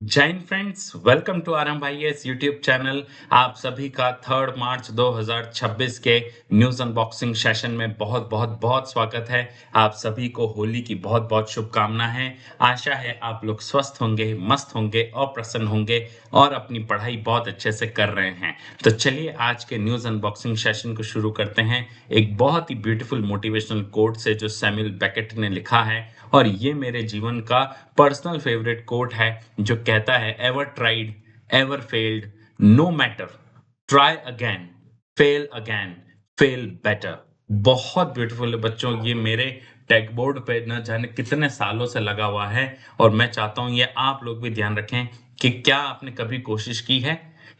जय हिंद friends, welcome to RM भाई एस यूट्यूब चैनल। आप सभी का 3 मार्च 2026 के न्यूज अनबॉक्सिंग सेशन में बहुत बहुत बहुत स्वागत है। आप सभी को होली की बहुत बहुत शुभकामना है। आशा है आप लोग स्वस्थ होंगे, मस्त होंगे और प्रसन्न होंगे और अपनी पढ़ाई बहुत अच्छे से कर रहे हैं। तो चलिए आज के न्यूज अनबॉक्सिंग सेशन को शुरू करते हैं एक बहुत ही ब्यूटीफुल मोटिवेशनल कोट से जो सैमुअल बेकेट ने लिखा है। और ये मेरे जीवन का पर्सनल फेवरेट कोट है जो कहता है, ever tried, ever failed, no matter, try again, fail, fail better. बहुत ब्यूटीफुल है बच्चों, ये मेरे टैग बोर्ड पे न जाने कितने सालों से लगा हुआ है। और मैं चाहता हूं ये आप लोग भी ध्यान रखें कि क्या आपने कभी कोशिश की है,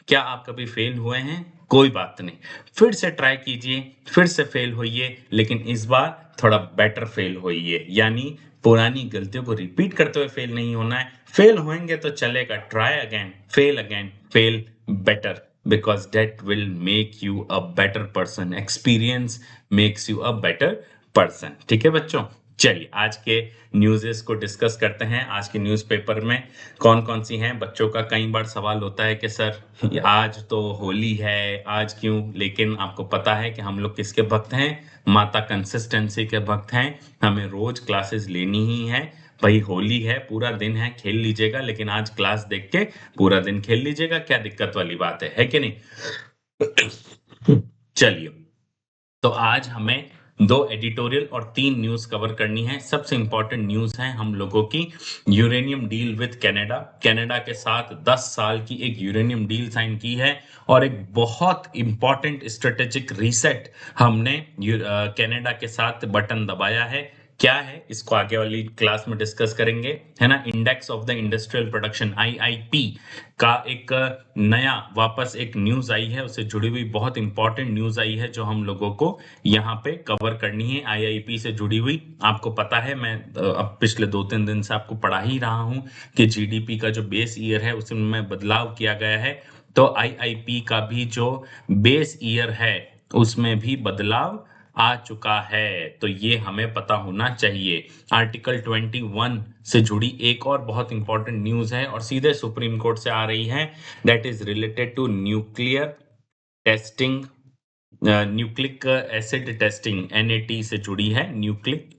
क्या आप कभी फेल हुए हैं? कोई बात नहीं, फिर से ट्राई कीजिए, फिर से फेल होइए, लेकिन इस बार थोड़ा बेटर फेल होइए। यानी पुरानी गलतियों को रिपीट करते हुए फेल नहीं होना है। फेल होंगे तो चलेगा, try again, fail better, because that will make you a better person. Experience makes you a better person. ठीक है बच्चों, चलिए आज के न्यूज़ेस को डिस्कस करते हैं। आज के न्यूज़पेपर में कौन कौन सी हैं। बच्चों का कई बार सवाल होता है कि सर आज तो होली है, आज क्यों? लेकिन आपको पता है कि हम लोग किसके भक्त हैं? माता कंसिस्टेंसी के भक्त हैं। हमें रोज क्लासेस लेनी ही है। भाई होली है, पूरा दिन है, खेल लीजिएगा, लेकिन आज क्लास देख के पूरा दिन खेल लीजिएगा। क्या दिक्कत वाली बात है कि नहीं? चलिए, तो आज हमें दो एडिटोरियल और तीन न्यूज कवर करनी है। सबसे इंपॉर्टेंट न्यूज है हम लोगों की, uranium deal with Canada. Canada के साथ 10 साल की एक यूरेनियम डील साइन की है और एक बहुत इंपॉर्टेंट स्ट्रेटेजिक रीसेट हमने कनाडा के साथ बटन दबाया है। क्या है इसको आगे वाली क्लास में डिस्कस करेंगे, है ना। Index of the industrial production, IIP का एक नया वापस एक न्यूज आई है, उससे जुड़ी हुई बहुत इंपॉर्टेंट न्यूज आई है जो हम लोगों को यहाँ पे कवर करनी है। आईआईपी से जुड़ी हुई, आपको पता है मैं अब पिछले 2-3 दिन से आपको पढ़ा ही रहा हूँ कि जीडीपी का जो बेस ईयर है उसमें बदलाव किया गया है। तो आईआईपी का भी जो बेस ईयर है उसमें भी बदलाव आ चुका है। तो ये हमें पता होना चाहिए। आर्टिकल 21 से जुड़ी एक और बहुत इंपॉर्टेंट न्यूज है और सीधे सुप्रीम कोर्ट से आ रही है। That is related to nuclear testing, nucleic acid testing, NAT से जुड़ी है। न्यूक्लिक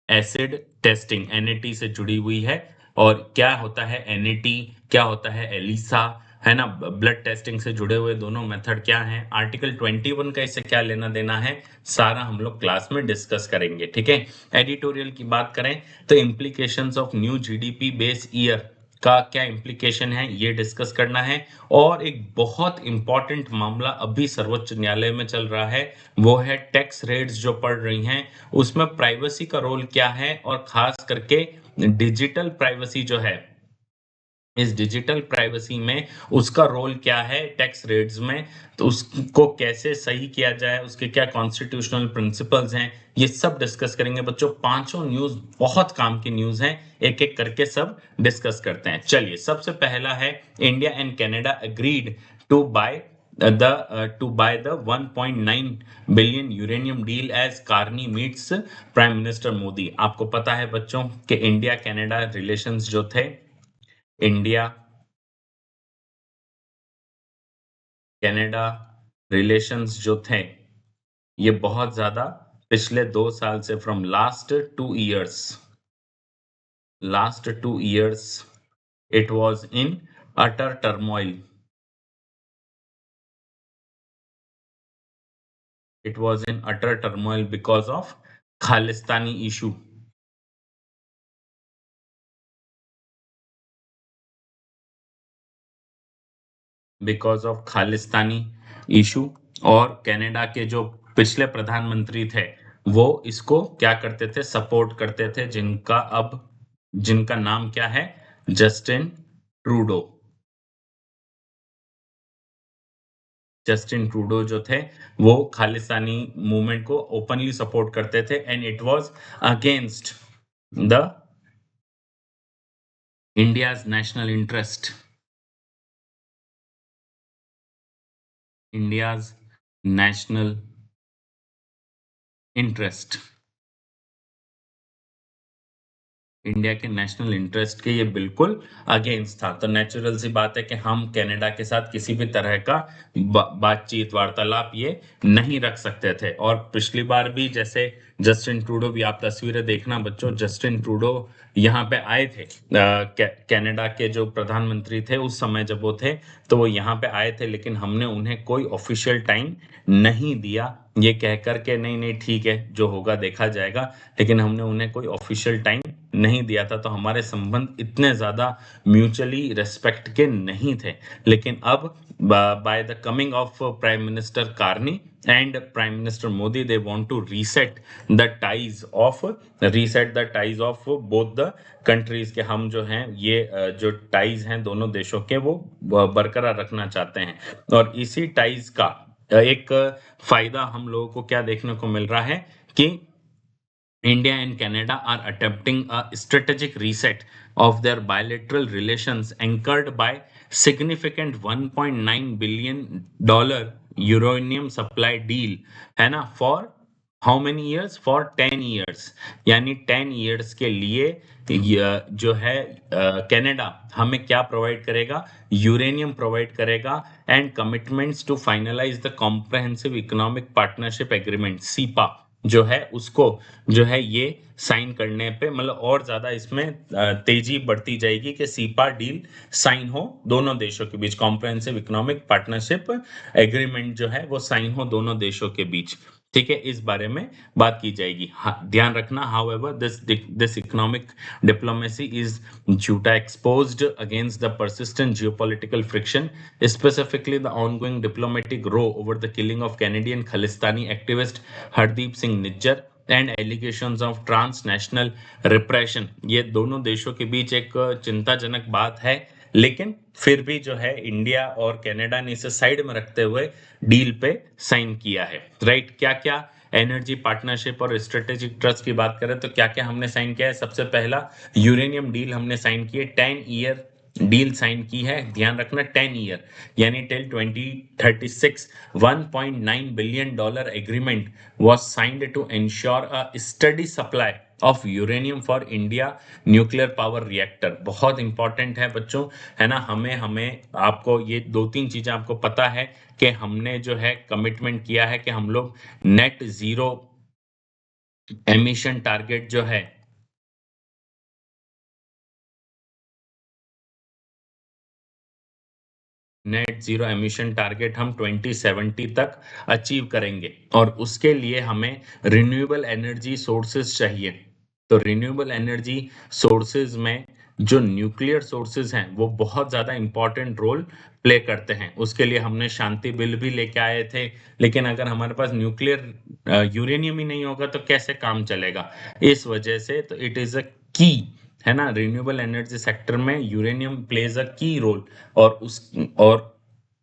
एसिड टेस्टिंग एनएटी से जुड़ी हुई है। और क्या होता है एनएटी, क्या होता है एलिसा, है ना। ब्लड टेस्टिंग से जुड़े हुए दोनों मेथड क्या हैं, आर्टिकल 21 का इससे क्या लेना देना है, सारा हम लोग क्लास में डिस्कस करेंगे। ठीक है, एडिटोरियल की बात करें तो implications of new GDP base year का क्या इम्प्लीकेशन है ये डिस्कस करना है। और एक बहुत इंपॉर्टेंट मामला अभी सर्वोच्च न्यायालय में चल रहा है, वो है टैक्स रेट्स जो पड़ रही हैं, उसमें प्राइवेसी का रोल क्या है, और खास करके डिजिटल प्राइवेसी जो है, इस डिजिटल प्राइवेसी में उसका रोल क्या है टैक्स रेट्स में। तो उसको कैसे सही किया जाए, उसके क्या कॉन्स्टिट्यूशनल प्रिंसिपल्स हैं, ये सब डिस्कस करेंगे बच्चों। पांचों न्यूज बहुत काम की न्यूज हैं, एक एक करके सब डिस्कस करते हैं। चलिए, सबसे पहला है, India and Canada agreed to buy the 1.9 billion uranium deal as Carney meets prime minister Modi. आपको पता है बच्चों कि इंडिया कनाडा रिलेशंस जो थे, इंडिया कनाडा रिलेशंस जो थे, ये बहुत ज्यादा पिछले 2 साल से, from last 2 years it was in utter turmoil. It was in utter turmoil because of Khalistani issue. Because of Khalistani issue. और कनाडा के जो पिछले प्रधानमंत्री थे वो इसको क्या करते थे, सपोर्ट करते थे, जिनका नाम क्या है, जस्टिन ट्रूडो। जस्टिन ट्रूडो जो थे वो खालिस्तानी मूवमेंट को ओपनली सपोर्ट करते थे, and it was against the India's national interest, India's national interest. India के नेशनल इंटरेस्ट के ये बिल्कुल अगेंस्ट था। तो नेचुरल सी बात है कि हम कनाडा के साथ किसी भी तरह का बातचीत वार्तालाप ये नहीं रख सकते थे। और पिछली बार भी जैसे जस्टिन ट्रूडो, भी आप तस्वीरें देखना बच्चों, जस्टिन ट्रूडो यहाँ पे आए थे, कनाडा के जो प्रधानमंत्री थे उस समय जब वो थे, तो वो यहाँ पे आए थे, लेकिन हमने उन्हें कोई ऑफिशियल टाइम नहीं दिया, ये कह कर के नहीं नहीं ठीक है जो होगा देखा जाएगा, लेकिन हमने उन्हें कोई ऑफिशियल टाइम नहीं दिया था। तो हमारे संबंध इतने ज्यादा म्यूचुअली रेस्पेक्ट के नहीं थे। लेकिन अब by the coming of prime minister Carney and prime minister Modi, they want to reset the ties of both the countries के। हम जो हैं ये जो टाइज हैं दोनों देशों के वो बरकरार रखना चाहते हैं। और इसी टाइज का एक फायदा हम लोगों को क्या देखने को मिल रहा है कि India and Canada are attempting a strategic reset of their bilateral relations anchored by significant $1.9 billion uranium supply deal, है ना, for how many years? For 10 years, यानी 10 years के लिए जो है कनाडा हमें क्या प्रोवाइड करेगा? यूरेनियम प्रोवाइड करेगा and commitments to finalise the comprehensive economic partnership agreement CEPA जो है उसको जो है ये साइन करने पे मतलब और ज्यादा इसमें तेजी बढ़ती जाएगी कि सीपा डील साइन हो दोनों देशों के बीच, कॉम्प्रहेंसिव इकोनॉमिक पार्टनरशिप एग्रीमेंट जो है वो साइन हो दोनों देशों के बीच। ठीक है, इस बारे में बात की जाएगी। ध्यान रखना, however this economic diplomacy is झूठा exposed against the persistent geopolitical friction, specifically the ongoing diplomatic row over the killing of Canadian Khalistani activist Hardeep Singh Nijjar and allegations of transnational repression. ये दोनों देशों के बीच एक चिंताजनक बात है, लेकिन फिर भी जो है इंडिया और कनाडा ने इसे साइड में रखते हुए डील पे साइन किया है। राइट, क्या क्या एनर्जी पार्टनरशिप और स्ट्रेटेजिक ट्रस्ट की बात करें तो क्या क्या हमने साइन किया है? सबसे पहला यूरेनियम डील हमने साइन की है, 10 ईयर डील साइन की है। ध्यान रखना 10 ईयर यानी till 2036। $1.9 billion agreement was signed to ensure a steady supply of uranium for India nuclear power reactor। बहुत इंपॉर्टेंट है बच्चों, है ना। हमें हमें आपको ये दो तीन चीजें आपको पता है कि हमने जो है कमिटमेंट किया है कि हम लोग नेट जीरो एमिशन टारगेट जो है नेट जीरो एमिशन टारगेट हम 2070 तक अचीव करेंगे। और उसके लिए हमें रिन्यूएबल एनर्जी सोर्सेज चाहिए। तो रिन्यूएबल एनर्जी सोर्सेज में जो न्यूक्लियर सोर्सेज हैं वो बहुत ज्यादा इंपॉर्टेंट रोल प्ले करते हैं। उसके लिए हमने शांति बिल भी लेके आए थे, लेकिन अगर हमारे पास न्यूक्लियर यूरेनियम ही नहीं होगा तो कैसे काम चलेगा? इस वजह से तो इट इज अ की, है ना, रिन्यूएबल एनर्जी सेक्टर में यूरेनियम प्लेज अ की रोल। और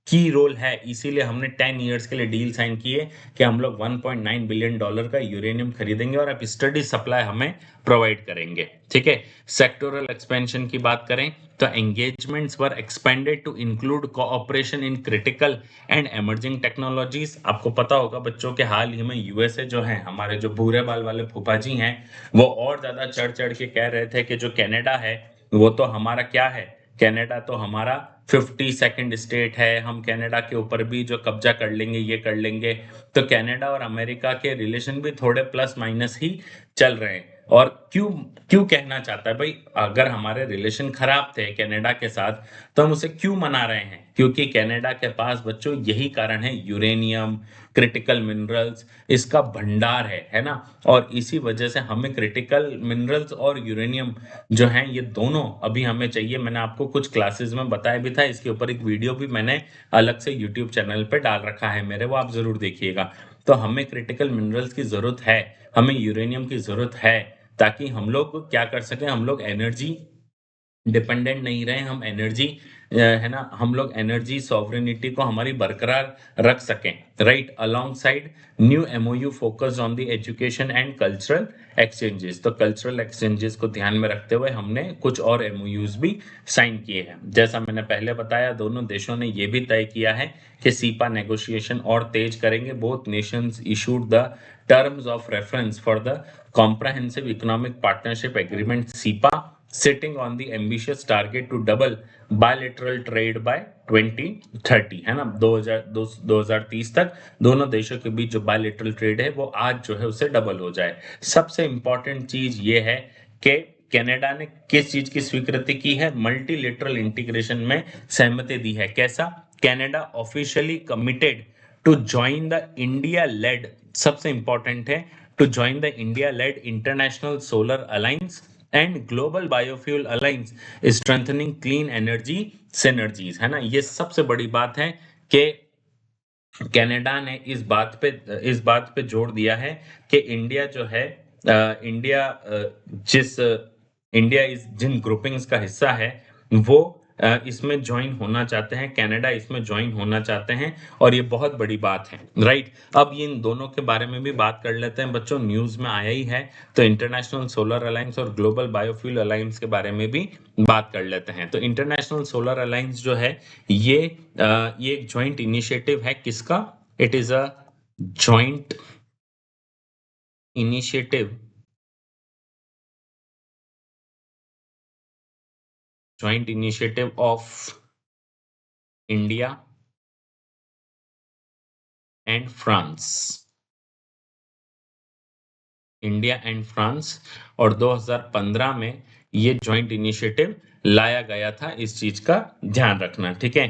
की रोल है, इसीलिए हमने 10 ईयर्स के लिए डील साइन की है कि हम लोग $1.9 बिलियन का यूरेनियम खरीदेंगे और अब स्टडी सप्लाई हमें प्रोवाइड करेंगे। ठीक है, सेक्टोरल एक्सपेंशन की बात करें तो engagements were expanded to include cooperation in critical and emerging technologies. आपको पता होगा बच्चों के हाल ही में यूएसए जो है, हमारे जो भूरे बाल वाले फूफा जी हैं, वो और ज्यादा चढ़ चढ़ के कह रहे थे कि जो कनाडा है वो तो हमारा क्या है, कनाडा तो हमारा 52nd स्टेट है, हम कनाडा के ऊपर भी जो कब्जा कर लेंगे ये कर लेंगे। तो कनाडा और अमेरिका के रिलेशन भी थोड़े प्लस माइनस ही चल रहे हैं। और क्यों क्यों कहना चाहता है भाई, अगर हमारे रिलेशन खराब थे कनाडा के साथ तो हम उसे क्यों मना रहे हैं? क्योंकि कनाडा के पास बच्चों यही कारण है, यूरेनियम, क्रिटिकल मिनरल्स, इसका भंडार है ना। और इसी वजह से हमें क्रिटिकल मिनरल्स और यूरेनियम जो हैं ये दोनों अभी हमें चाहिए। मैंने आपको कुछ क्लासेस में बताया भी था, इसके ऊपर एक वीडियो भी मैंने अलग से यूट्यूब चैनल पे डाल रखा है मेरे, वो आप जरूर देखिएगा। तो हमें क्रिटिकल मिनरल्स की जरूरत है, हमें यूरेनियम की जरूरत है, ताकि हम लोग क्या कर सकें, हम लोग एनर्जी डिपेंडेंट नहीं रहे, हम एनर्जी है ना, हम लोग एनर्जी सॉवरेनिटी को हमारी बरकरार रख सकें, right, along side new MOU focused on the education and cultural exchanges. तो कल्चरल एक्सचेंजेस को ध्यान में रखते हुए हमने कुछ और एमओयूज भी साइन किए हैं। जैसा मैंने पहले बताया, दोनों देशों ने यह भी तय किया है कि सीपा नेगोशिएशन और तेज करेंगे। Both Nations issued the terms of reference for the comprehensive economic partnership agreement cepa, sitting on the ambitious target to double bilateral trade by 2030, है ना, 2030 तक दोनों देशों के बीच जो बायलेटरल ट्रेड है वो आज जो है उससे डबल हो जाए। सबसे इंपॉर्टेंट चीज ये है कि कनाडा ने किस चीज की स्वीकृति की है, मल्टीलेटरल इंटीग्रेशन में सहमति दी है। कैसा? Canada officially committed to join the India led, सबसे इंपॉर्टेंट है, to join the India led international solar alliance and global biofuel alliance strengthening clean energy synergies, है ना। ये सबसे बड़ी बात है कि कनाडा ने इस बात पे जोर दिया है कि इंडिया जो है, इंडिया जिस इंडिया इस जिन ग्रुपिंग्स का हिस्सा है वो इसमें ज्वाइन होना चाहते हैं, कनाडा इसमें ज्वाइन होना चाहते हैं, और ये बहुत बड़ी बात है, राइट। अब ये इन दोनों के बारे में भी बात कर लेते हैं बच्चों, न्यूज में आया ही है, तो इंटरनेशनल सोलर अलायंस और ग्लोबल बायोफ्यूल अलायंस के बारे में भी बात कर लेते हैं। तो इंटरनेशनल सोलर अलायंस जो है ये एक जॉइंट इनिशिएटिव है, किसका? It is a joint initiative, joint initiative of India and France, India and France, और 2015 में ये जॉइंट इनिशिएटिव लाया गया था। इस चीज का ध्यान रखना, ठीक है।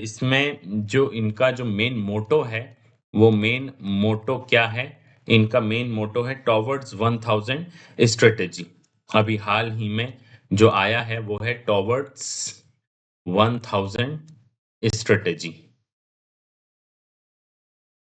इसमें जो इनका जो मेन मोटो है, वो मेन मोटो क्या है? इनका मेन मोटो है टॉवर्ड्स 1000 स्ट्रेटेजी। अभी हाल ही में जो आया है वो है टॉवर्ड्स 1000 स्ट्रेटेजी।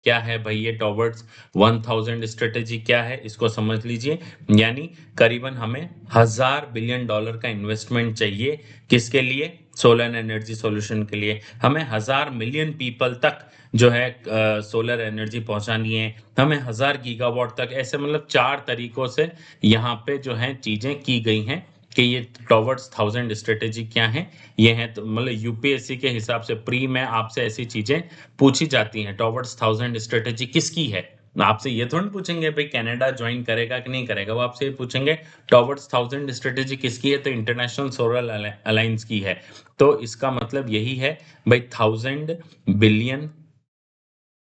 क्या है भाई ये टॉवर्ड्स 1000 स्ट्रेटेजी? क्या है इसको समझ लीजिए। यानी करीबन हमें $1000 बिलियन का इन्वेस्टमेंट चाहिए, किसके लिए? सोलर एनर्जी सॉल्यूशन के लिए। हमें 1000 मिलियन पीपल तक जो है सोलर एनर्जी पहुंचानी है, हमें 1000 गीगावाट तक, ऐसे मतलब 4 तरीकों से यहाँ पे जो है चीजें की गई हैं कि ये टॉवर्ड्स 1000 स्ट्रेटेजी क्या है। ये है तो मतलब यूपीएससी के हिसाब से प्री में आपसे ऐसी चीजें पूछी जाती हैं। टॉवर्ड्स 1000 स्ट्रेटेजी किसकी है? आपसे ये थोड़ी पूछेंगे भाई कनाडा ज्वाइन करेगा कि नहीं करेगा, वो आपसे ये पूछेंगे टॉवर्ड्स 1000 स्ट्रेटेजी किसकी है, तो इंटरनेशनल सोलर अलायंस की है। तो इसका मतलब यही है भाई, 1000 billion,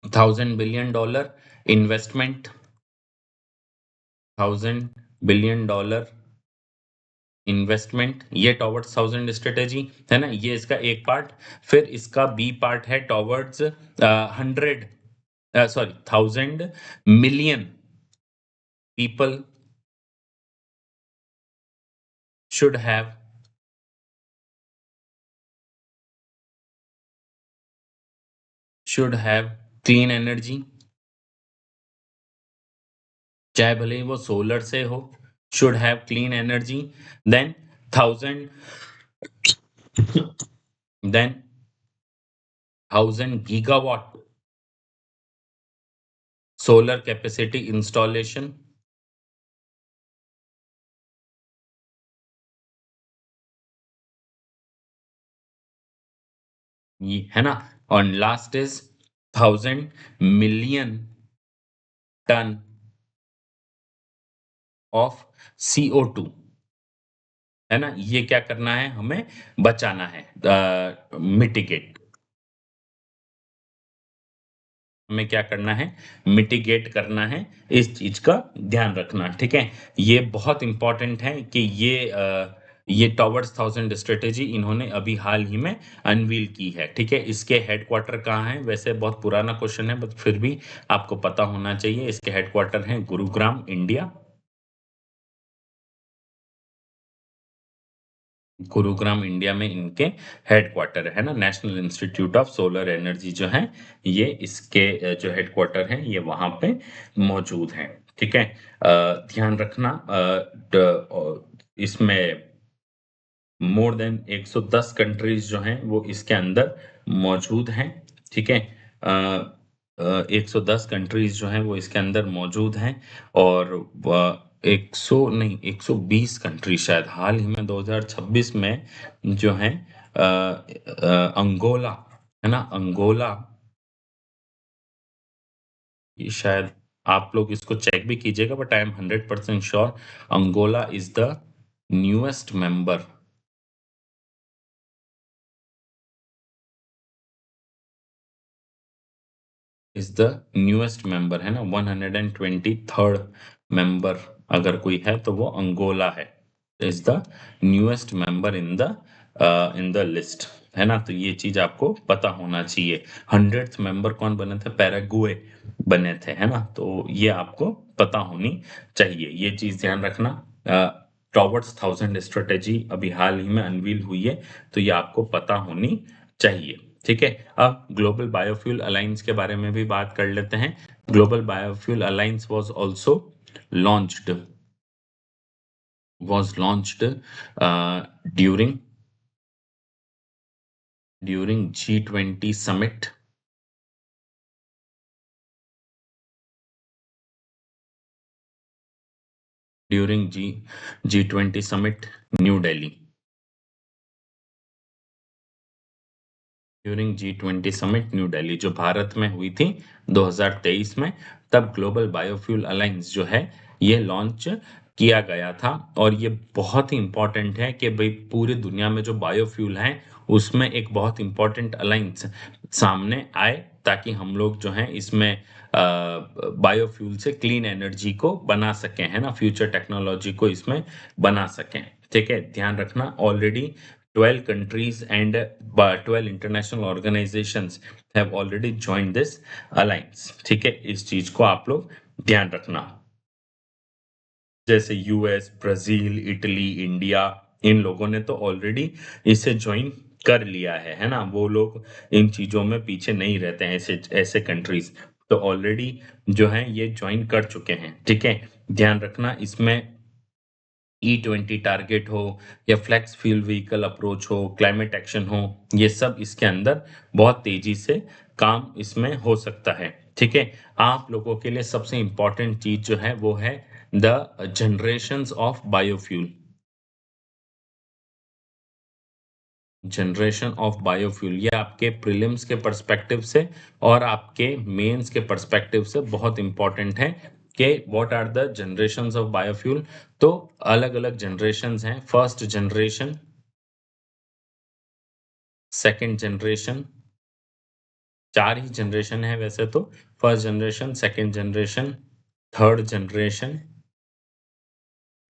$1000 billion investment, $1000 billion investment, ये टॉवर्ड्स 1000 स्ट्रेटेजी है ना, ये इसका एक पार्ट। फिर इसका बी पार्ट है towards 1000 people should have clean energy, चाहे भले ही वो सोलर से हो, should have clean energy. Then 1000 then 1000 gigawatt solar capacity installation, ये है ना। और last is 1000 million ton of CO2, है ना। ये क्या करना है, हमें बचाना है, मिटिगेट, हमें क्या करना है, मिटिगेट करना है, इस चीज का ध्यान रखना, ठीक है। ये बहुत इंपॉर्टेंट है कि ये टॉवर्ड्स 1000 स्ट्रेटेजी इन्होंने अभी हाल ही में अनवील की है, ठीक है। इसके हेडक्वार्टर कहाँ है? वैसे बहुत पुराना क्वेश्चन है बट फिर भी आपको पता होना चाहिए। इसके हेडक्वार्टर हैं गुरुग्राम, इंडिया, गुरुग्राम इंडिया में इनके हेडक्वार्टर है ना। National institute of solar energy जो है, ये इसके जो हेडक्वार्टर हैं ये वहां पे मौजूद हैं, ठीक है। ध्यान रखना इसमें मोर देन 110 कंट्रीज जो हैं वो इसके अंदर मौजूद हैं, ठीक है? 110 कंट्रीज जो हैं वो इसके अंदर मौजूद हैं और 100 नहीं 120 कंट्री शायद हाल ही में 2026 में जो है अंगोला, है ना? अंगोला, ये शायद आप लोग इसको चेक भी कीजिएगा but I am 100% sure Angola is the newest member, is the newest member, है ना? 123rd मेंबर अगर कोई है तो वो अंगोला है, is the newest member in the list, है ना? तो ये चीज आपको पता होना चाहिए। 100th मेंबर कौन बने थे? पैराग्वे बने थे, है ना? तो ये आपको पता होनी चाहिए, ये चीज ध्यान रखना। टॉवर्ड्स 1000 स्ट्रेटेजी अभी हाल ही में अनवील हुई है, तो ये आपको पता होनी चाहिए, ठीक है? अब ग्लोबल बायोफ्यूल अलायंस के बारे में भी बात कर लेते हैं। Global biofuel alliance launched was launched during G20 summit, during G20 summit new Delhi, during G20 summit new Delhi जो भारत में हुई थी 2023 में, तब ग्लोबल बायोफ्यूल अलायंस जो है ये लॉन्च किया गया था। और ये बहुत ही इंपॉर्टेंट है कि भाई पूरी दुनिया में जो बायोफ्यूल हैं उसमें एक बहुत इंपॉर्टेंट अलायंस सामने आए, ताकि हम लोग जो हैं इसमें बायोफ्यूल से क्लीन एनर्जी को बना सकें, है ना? फ्यूचर टेक्नोलॉजी को इसमें बना सकें, ठीक है? ध्यान रखना, already 12 countries and 12 international organizations have already joined this alliance, ठीक है? इस चीज को आप लोग ध्यान रखना। जैसे यूएस, ब्राजील, इटली, इंडिया, इन लोगों ने तो ऑलरेडी इसे ज्वाइन कर लिया है ना? वो लोग इन चीजों में पीछे नहीं रहते हैं, ऐसे ऐसे कंट्रीज तो ऑलरेडी जो है ये ज्वाइन कर चुके हैं, ठीक है? ध्यान रखना, इसमें E20 टारगेट हो या फ्लेक्स फ्यूल व्हीकल अप्रोच हो, क्लाइमेट एक्शन हो, ये सब इसके अंदर बहुत तेजी से काम इसमें हो सकता है, ठीक है? आप लोगों के लिए सबसे इंपॉर्टेंट चीज जो है वो है the generations of biofuel, generation of biofuel, ये आपके प्रीलिम्स के पर्सपेक्टिव से और आपके मेंस के पर्सपेक्टिव से बहुत इंपॉर्टेंट है कि what are the generations of biofuel. तो अलग अलग जनरेशंस हैं, फर्स्ट जनरेशन, सेकंड जनरेशन, चार ही जनरेशन है वैसे तो, first generation, second generation, third generation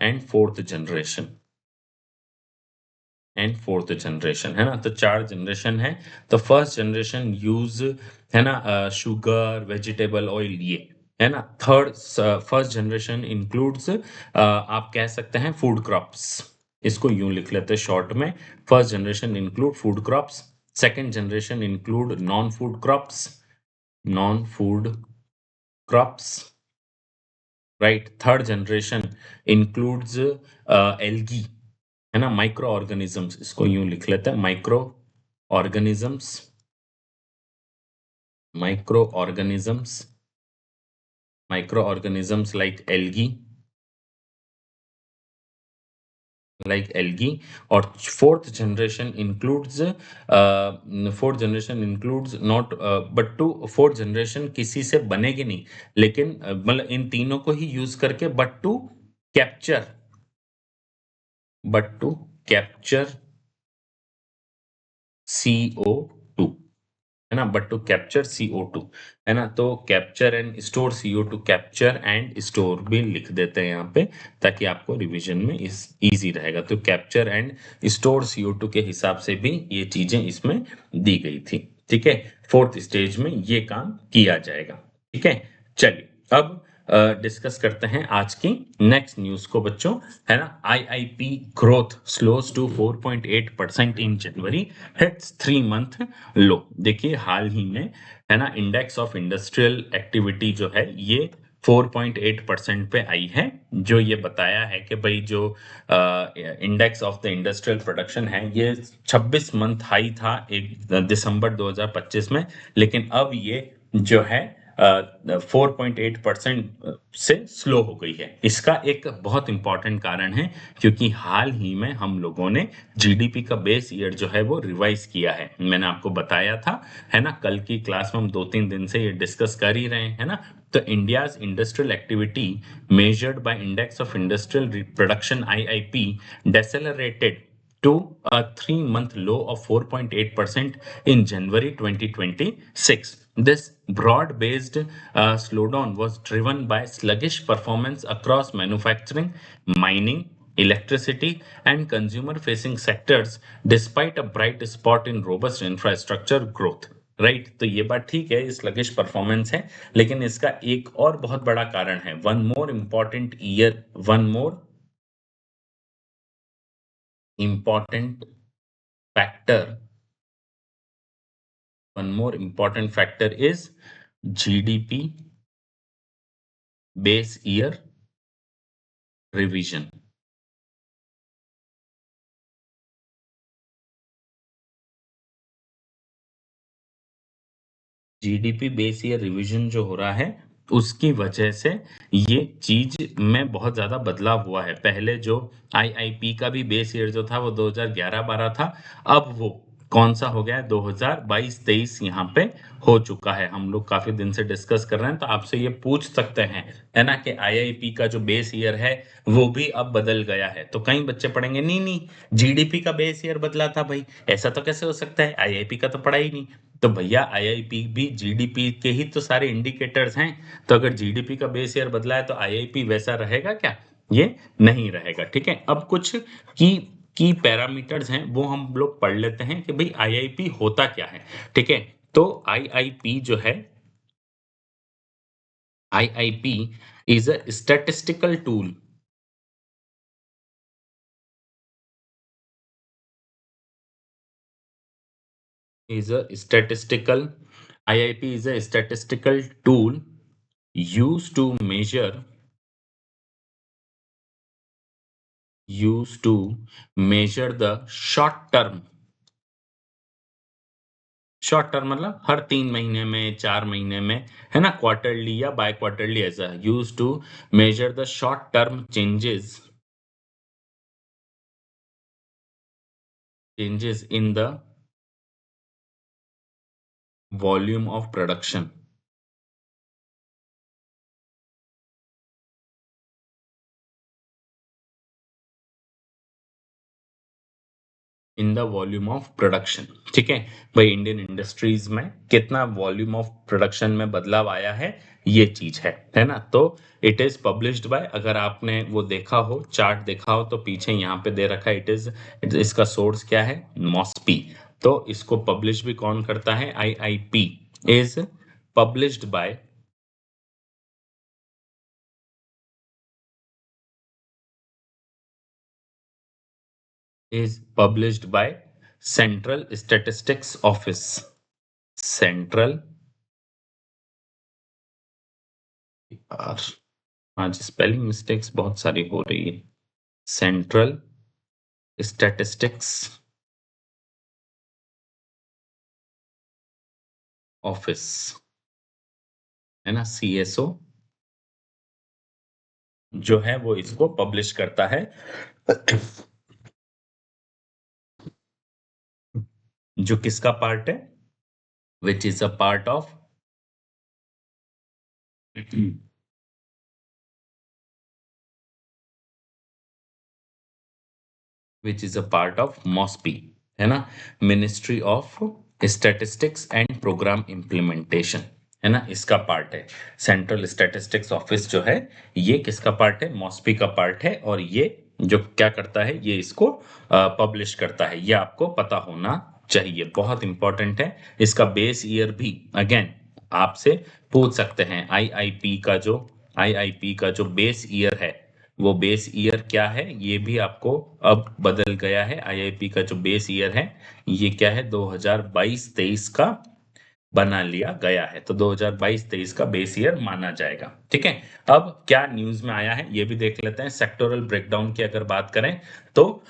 and fourth generation, है ना? तो चार जनरेशन है। तो फर्स्ट जनरेशन यूज, है ना, शुगर, वेजिटेबल ऑयल, ये, है ना? थर्ड फर्स्ट जनरेशन इंक्लूड्स, आप कह सकते हैं फूड क्रॉप्स, इसको यूं लिख लेते हैं शॉर्ट में, first generation include food crops, second generation include non food crops, right? Third generation includes algae, है ना, माइक्रो ऑर्गेनिजम्स, इसको यूं लिख लेते हैं micro organisms, micro organisms, micro organisms like algae. और fourth generation includes not but to, fourth generation किसी से बनेगी नहीं, लेकिन मतलब इन तीनों को ही यूज करके capture but to capture CO2, है ना? बट टू कैप्चर CO2, है ना? तो capture and store CO2, capture and store भी लिख देते हैं यहाँ पे, ताकि आपको रिवीजन में इस इजी रहेगा। तो कैप्चर एंड स्टोर CO2 के हिसाब से भी ये चीजें इसमें दी गई थी, ठीक है? फोर्थ स्टेज में ये काम किया जाएगा, ठीक है? चलिए अब डिस्कस करते हैं आज की नेक्स्ट न्यूज को बच्चों, है ना? IIP growth slows to 4.8% in January, hits 3 month low. देखिए हाल ही में, है ना, इंडेक्स ऑफ इंडस्ट्रियल एक्टिविटी जो है ये 4.8% पे आई है, जो ये बताया है कि भाई जो index of the industrial production है ये 26 मंथ हाई था एक दिसंबर 2025 में, लेकिन अब ये जो है 4.8% से स्लो हो गई है। इसका एक बहुत इंपॉर्टेंट कारण है क्योंकि हाल ही में हम लोगों ने जीडीपी का बेस ईयर जो है वो रिवाइज किया है। मैंने आपको बताया था, है ना, कल की क्लास में हम 2-3 दिन से ये डिस्कस कर ही रहे हैं ना। तो India's industrial activity measured by index of industrial production IIP decelerated to a 3-month low of 4.8% in January 2026. This broad-based slowdown was driven by sluggish performance across manufacturing, mining, electricity, and consumer-facing sectors, despite a bright spot in robust infrastructure growth. Right, तो ये बात ठीक है, sluggish performance है, लेकिन इसका एक और बहुत बड़ा कारण है। One more important factor is GDP base year revision. GDP base year revision जो हो रहा है उसकी वजह से ये चीज में बहुत ज्यादा बदलाव हुआ है। पहले जो आईआईपी का भी बेस ईयर जो था वो 2011-12 था, अब वो कौन सा हो गया है, 2022-23 यहाँ पे हो चुका है। हम लोग काफी दिन से डिस्कस कर रहे हैं, तो आपसे ये पूछ सकते हैं, है ना, कि आईआईपी का जो बेस ईयर है वो भी अब बदल गया है। तो कई बच्चे पढ़ेंगे नहीं नहीं, जीडीपी का बेस ईयर बदला था भाई, ऐसा तो कैसे हो सकता है, आईआईपी का तो पढ़ा ही नहीं। तो भैया आईआईपी भी जीडीपी के ही तो सारे इंडिकेटर्स हैं, तो अगर जीडीपी का बेस ईयर बदला है तो आईआईपी वैसा रहेगा क्या? ये नहीं रहेगा। ठीक है, अब कुछ की पैरामीटर्स हैं वो हम लोग पढ़ लेते हैं कि भाई आईआईपी होता क्या है। ठीक है, तो आईआईपी जो है, IIP is a statistical tool. is a statistical IIP is a statistical tool used to measure the short term मतलब हर 3 महीने में, 4 महीने में, है ना, क्वार्टरली या बाय क्वार्टरली, ऐसा use to measure the short term changes in the volume of production. In the volume of production. ठीक है भाई, इंडियन इंडस्ट्रीज में कितना वॉल्यूम ऑफ प्रोडक्शन में बदलाव आया है, ये चीज है ना। तो इट इज पब्लिश्ड बाय, अगर आपने वो देखा हो, चार्ट देखा हो, तो पीछे यहाँ पे दे रखा है, इसका सोर्स क्या है, मॉस्पी। तो इसको पब्लिश भी कौन करता है, IIP is published by central statistics office. Central, आज स्पेलिंग मिस्टेक्स बहुत सारी हो रही है। सेंट्रल स्टैटिस्टिक्स ऑफिस, है ना, सीएसओ जो है वो इसको पब्लिश करता है, जो किसका पार्ट है, which is a part of which is a part of MoSPI, है ना, Ministry of Statistics and Programme Implementation, है ना, इसका पार्ट है। सेंट्रल स्टैटिस्टिक्स ऑफिस जो है ये किसका पार्ट है, मॉस्पी का पार्ट है, और ये जो क्या करता है, ये इसको पब्लिश करता है। ये आपको पता होना चाहिए, बहुत इंपॉर्टेंट है। इसका बेस ईयर भी अगेन आपसे पूछ सकते हैं। आईआईपी का जो बेस ईयर है, वो बेस ईयर क्या है, ये भी आपको अब बदल गया है। आईआईपी का जो बेस ईयर है ये क्या है, 2022-23 का बना लिया गया है। तो 2022-23 का बेस ईयर माना जाएगा। ठीक है, अब क्या न्यूज में आया है ये भी देख लेते हैं। सेक्टोरल ब्रेकडाउन की अगर बात करें तो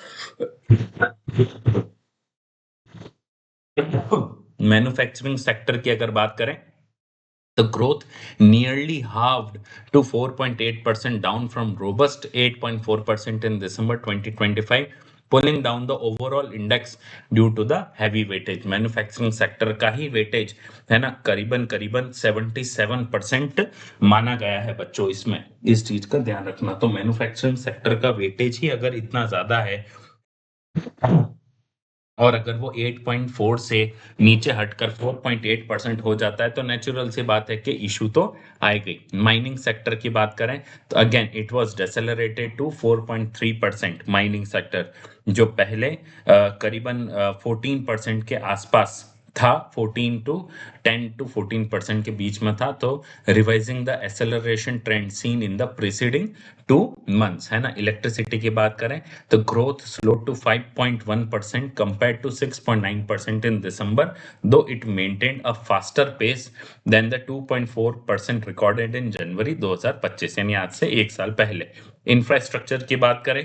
मैन्युफैक्चरिंग सेक्टर की अगर बात करें the growth nearly halved to 4.8%, down from robust 8.4% in December 2025, pulling down the overall index due to the heavy weightage. Manufacturing sector का ही वेटेज है ना, करीबन करीबन 77% माना गया है बच्चों। इसमें इस चीज का ध्यान रखना। तो मैन्युफैक्चरिंग सेक्टर का वेटेज ही अगर इतना ज्यादा है और अगर वो 8.4 से नीचे हटकर 4.8% हो जाता है तो नेचुरल सी बात है कि इशू तो आएगी। माइनिंग सेक्टर की बात करें तो again it was decelerated to 4.3%। Mining sector जो पहले करीबन 14% के आसपास था, 14 टू 10 टू 14% के बीच में था, तो revising the acceleration trend seen in the preceding 2 months, है ना। इलेक्ट्रिसिटी की बात करें तो growth slow to 5.1% compared to 6.9% in December, though it maintained a faster pace than the 2.4% recorded in January 2025, यानी आज से एक साल पहले। इंफ्रास्ट्रक्चर की बात करें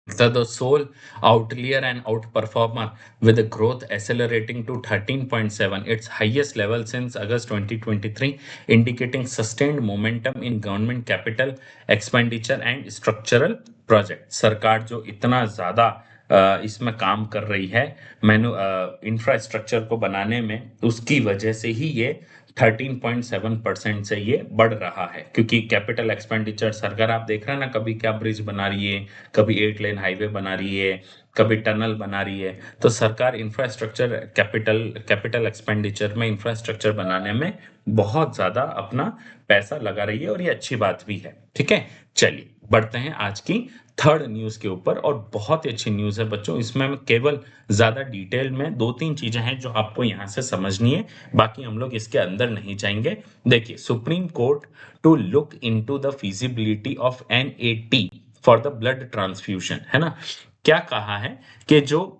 the sole outlier and outperformer, with the growth accelerating to 13.7, its highest level since August 2023, indicating sustained momentum in government capital expenditure and structural project। सरकार जो इतना ज्यादा इसमें काम कर रही है मैनु इंफ्रास्ट्रक्चर को बनाने में, उसकी वजह से ही ये 13.7% से ये बढ़ रहा है। क्योंकि कैपिटल एक्सपेंडिचर सरकार आप देख रहे हैं ना, कभी क्या ब्रिज बना रही है, कभी 8 लेन हाईवे बना रही है, कभी टनल बना रही है। तो सरकार इंफ्रास्ट्रक्चर कैपिटल एक्सपेंडिचर में इंफ्रास्ट्रक्चर बनाने में बहुत ज्यादा अपना पैसा लगा रही है और ये अच्छी बात भी है। ठीक है, चलिए बढ़ते हैं आज की थर्ड न्यूज के ऊपर। और बहुत ही अच्छी न्यूज है बच्चों, इसमें हम केवल ज्यादा डिटेल में 2-3 चीजें हैं जो आपको यहां से समझनी है, बाकी हम लोग इसके अंदर नहीं जाएंगे। देखिए, supreme court to look into the feasibility of NAT for the blood transfusion, है ना। क्या कहा है कि जो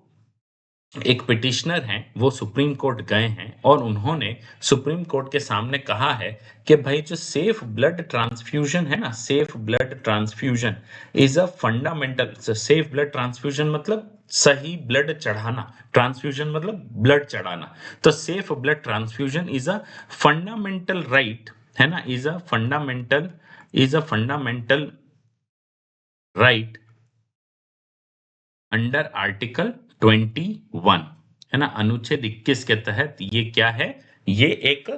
एक पिटिशनर हैं वो सुप्रीम कोर्ट गए हैं और उन्होंने सुप्रीम कोर्ट के सामने कहा है कि भाई जो सेफ ब्लड ट्रांसफ्यूजन है ना, safe blood transfusion is a fundamental. Safe blood transfusion मतलब सही ब्लड चढ़ाना, ट्रांसफ्यूजन मतलब ब्लड चढ़ाना। तो safe blood transfusion is a fundamental right, है ना, is a fundamental right under article 21, है ना। अनुच्छेद 21 के तहत ये क्या है, ये एक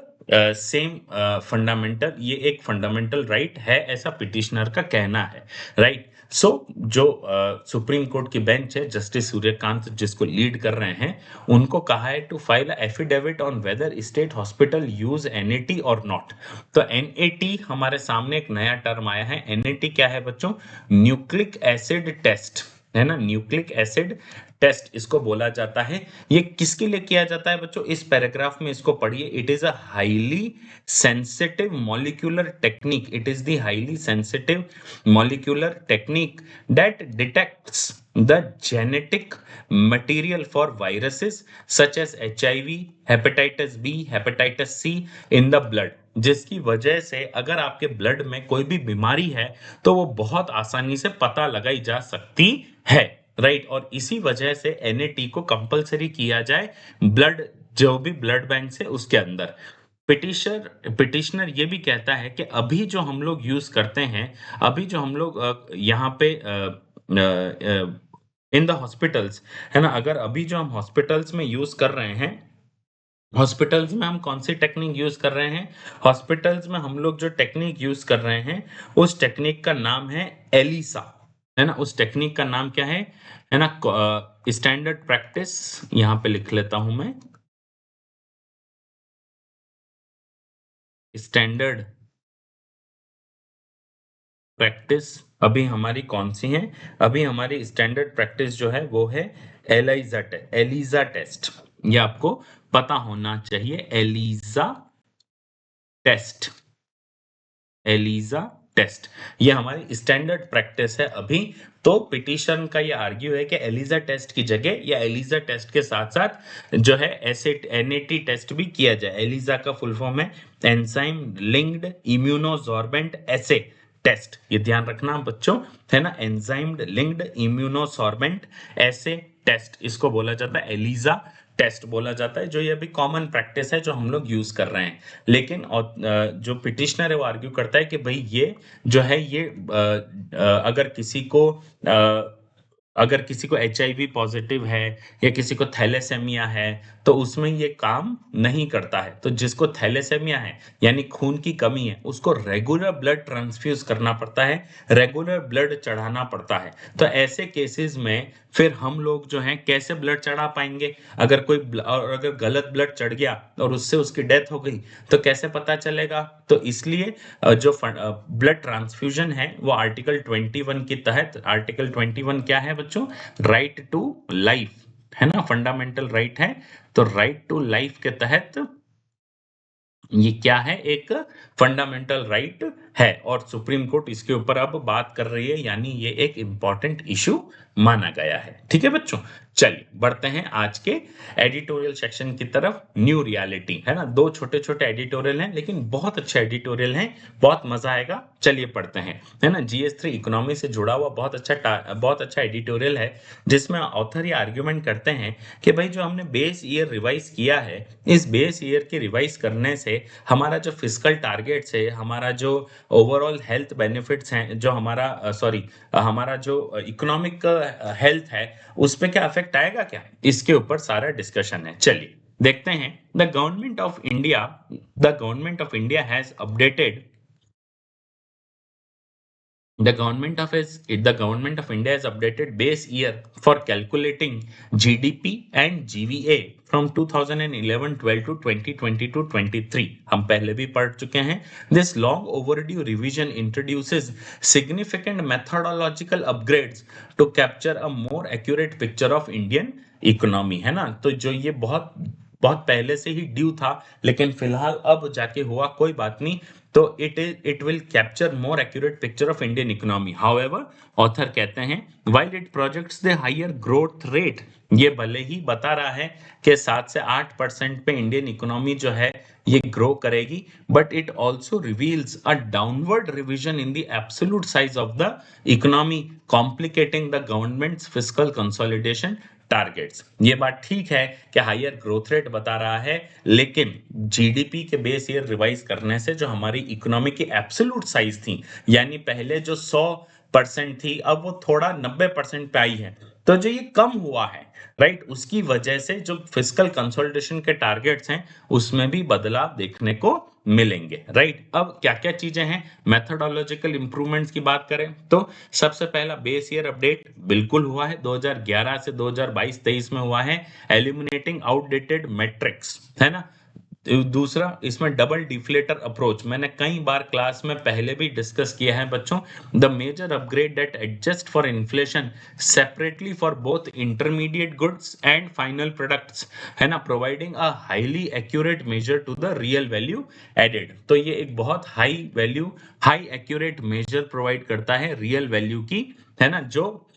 ये एक फंडामेंटल राइट है, ऐसा पिटिशनर का कहना है। राइट। सो जो सुप्रीम कोर्ट की बेंच है, जस्टिस सूर्यकांत जिसको लीड कर रहे हैं, उनको कहा है to file affidavit on whether state hospital use NAT और नॉट। तो NAT हमारे सामने एक नया टर्म आया है। NAT क्या है बच्चों? न्यूक्लिक एसिड टेस्ट, है ना, न्यूक्लिक एसिड टेस्ट इसको बोला जाता है। ये किसके लिए किया जाता है बच्चों? इस पैराग्राफ में इसको पढ़िए। It is a highly sensitive molecular technique, it is the highly sensitive molecular technique that detects the genetic material for viruses such as HIV, hepatitis B, hepatitis C in the blood, जिसकी वजह से अगर आपके blood में कोई भी बीमारी है तो वो बहुत आसानी से पता लगाई जा सकती है। राइट। और इसी वजह से NAT को कंपलसरी किया जाए ब्लड, जो भी ब्लड बैंक से उसके अंदर। पिटिशनर ये भी कहता है कि अभी जो हम लोग यूज करते हैं, अभी जो हम लोग यहाँ पे इन द हॉस्पिटल्स, है ना, अगर अभी जो हम हॉस्पिटल्स में यूज कर रहे हैं, हॉस्पिटल्स में हम कौन सी टेक्निक यूज कर रहे हैं? हॉस्पिटल्स में हम लोग जो टेक्निक यूज कर रहे हैं उस टेक्निक का नाम है एलिसा, है ना। उस टेक्निक का नाम क्या है ना, स्टैंडर्ड प्रैक्टिस, यहां पे लिख लेता हूं मैं, स्टैंडर्ड प्रैक्टिस। अभी हमारी कौन सी है? अभी हमारी स्टैंडर्ड प्रैक्टिस जो है वो है एलिजा टेस्ट। ये आपको पता होना चाहिए, एलिजा टेस्ट, एलिजा टेस्ट। ये हमारी स्टैंडर्ड प्रैक्टिस है अभी। तो पिटीशन का ये आर्ग्यू है कि एलिजा टेस्ट की जगह या एलिजा टेस्ट के साथ साथ जो है ऐसे एनएटी टेस्ट भी किया जाए। एलिजा का फुल फॉर्म है एंजाइम लिंक्ड इम्यूनोसॉर्बेंट एसे टेस्ट। ये ध्यान रखना बच्चों, है ना, एंजाइम लिंक्ड इम्यूनोसॉर्बेंट एसे टेस्ट, इसको बोला जाता है एलिजा टेस्ट बोला जाता है, जो ये अभी कॉमन प्रैक्टिस है जो हम लोग यूज कर रहे हैं। लेकिन जो पिटिशनर है वो आर्ग्यू करता है कि भाई ये जो है ये अगर किसी को HIV पॉजिटिव है या किसी को थैलेसेमिया है तो उसमें ये काम नहीं करता है। तो जिसको थैलेसेमिया है यानी खून की कमी है उसको रेगुलर ब्लड ट्रांसफ्यूज करना पड़ता है, रेगुलर ब्लड चढ़ाना पड़ता है। तो ऐसे केसेस में फिर हम लोग जो हैं कैसे ब्लड चढ़ा पाएंगे? और अगर गलत ब्लड चढ़ गया और उससे उसकी डेथ हो गई तो कैसे पता चलेगा? तो इसलिए जो ब्लड ट्रांसफ्यूजन है वो आर्टिकल 21 के तहत, आर्टिकल 21 क्या है बच्चों? राइट टू लाइफ, है ना, फंडामेंटल राइट है। तो राइट टू लाइफ के तहत ये क्या है? एक फंडामेंटल राइट है और सुप्रीम कोर्ट इसके ऊपर अब बात कर रही है, यानी ये एक इंपॉर्टेंट इशू माना गया है। ठीक है बच्चों, चलिए बढ़ते हैं आज के एडिटोरियल सेक्शन की तरफ। न्यू रियलिटी, है ना, दो छोटे छोटे एडिटोरियल हैं लेकिन बहुत अच्छे एडिटोरियल हैं, बहुत मजा आएगा। चलिए पढ़ते हैं, है ना। GS3 इकोनॉमी से जुड़ा हुआ बहुत अच्छा एडिटोरियल है जिसमें ऑथर ये आर्ग्यूमेंट करते हैं कि भाई जो हमने बेस ईयर रिवाइज किया है, इस बेस ईयर के रिवाइज करने से हमारा जो फिजिकल टारगेट्स है, हमारा जो ओवरऑल हेल्थ बेनिफिट्स हैं, जो हमारा जो इकोनॉमिक हेल्थ है उस पे क्या इफेक्ट आएगा क्या, इसके ऊपर सारा डिस्कशन है। चलिए देखते हैं। The government of India has updated the government of India has updated base year for calculating GDP and GVA from 2011-12 to 2022-23। हम पहले भी पढ़ चुके हैं। This long overdue revision introduces significant methodological upgrades to capture a more accurate picture of Indian economy, है ना। तो जो ये बहुत बहुत पहले से ही ड्यू था लेकिन फिलहाल अब जाके हुआ, कोई बात नहीं। तो it will capture more accurate picture of Indian economy. However, author कहते हैं while it projects the higher growth rate, ये भले ही बता रहा है कि 7 से 8% पे इंडियन इकोनॉमी जो है ये ग्रो करेगी, but it also reveals a downward revision in the absolute size of the economy, complicating the governments fiscal consolidation targets. ये बात ठीक है कि हायर ग्रोथ रेट बता रहा है, लेकिन जीडीपी के बेस ईयर रिवाइज करने से जो हमारी इकोनॉमी की एब्सोल्यूट साइज थी, यानी पहले जो 100% थी अब वो थोड़ा 90% पे आई है, तो जो ये कम हुआ है, राइट, उसकी वजह से जो फिस्कल कंसोलिडेशन के टारगेट्स हैं उसमें भी बदलाव देखने को मिलेंगे, राइट। अब क्या क्या चीजें हैं? मेथोडोलॉजिकल इंप्रूवमेंट्स की बात करें तो सबसे पहला बेस ईयर अपडेट बिल्कुल हुआ है, 2011 से 2022-23 में हुआ है, एलिमिनेटिंग आउटडेटेड मैट्रिक्स, है ना। दूसरा, इसमें डबल डिफ्लेटर अप्रोच, मैंने कई बार क्लास में पहले भी डिस्कस किया है बच्चों। The major upgrade that adjust for inflation separately for both intermediate goods and final products, है ना, providing a highly accurate measure to the real value added. तो ये एक बहुत हाई एक्यूरेट मेजर प्रोवाइड करता है रियल वैल्यू की, है ना, जो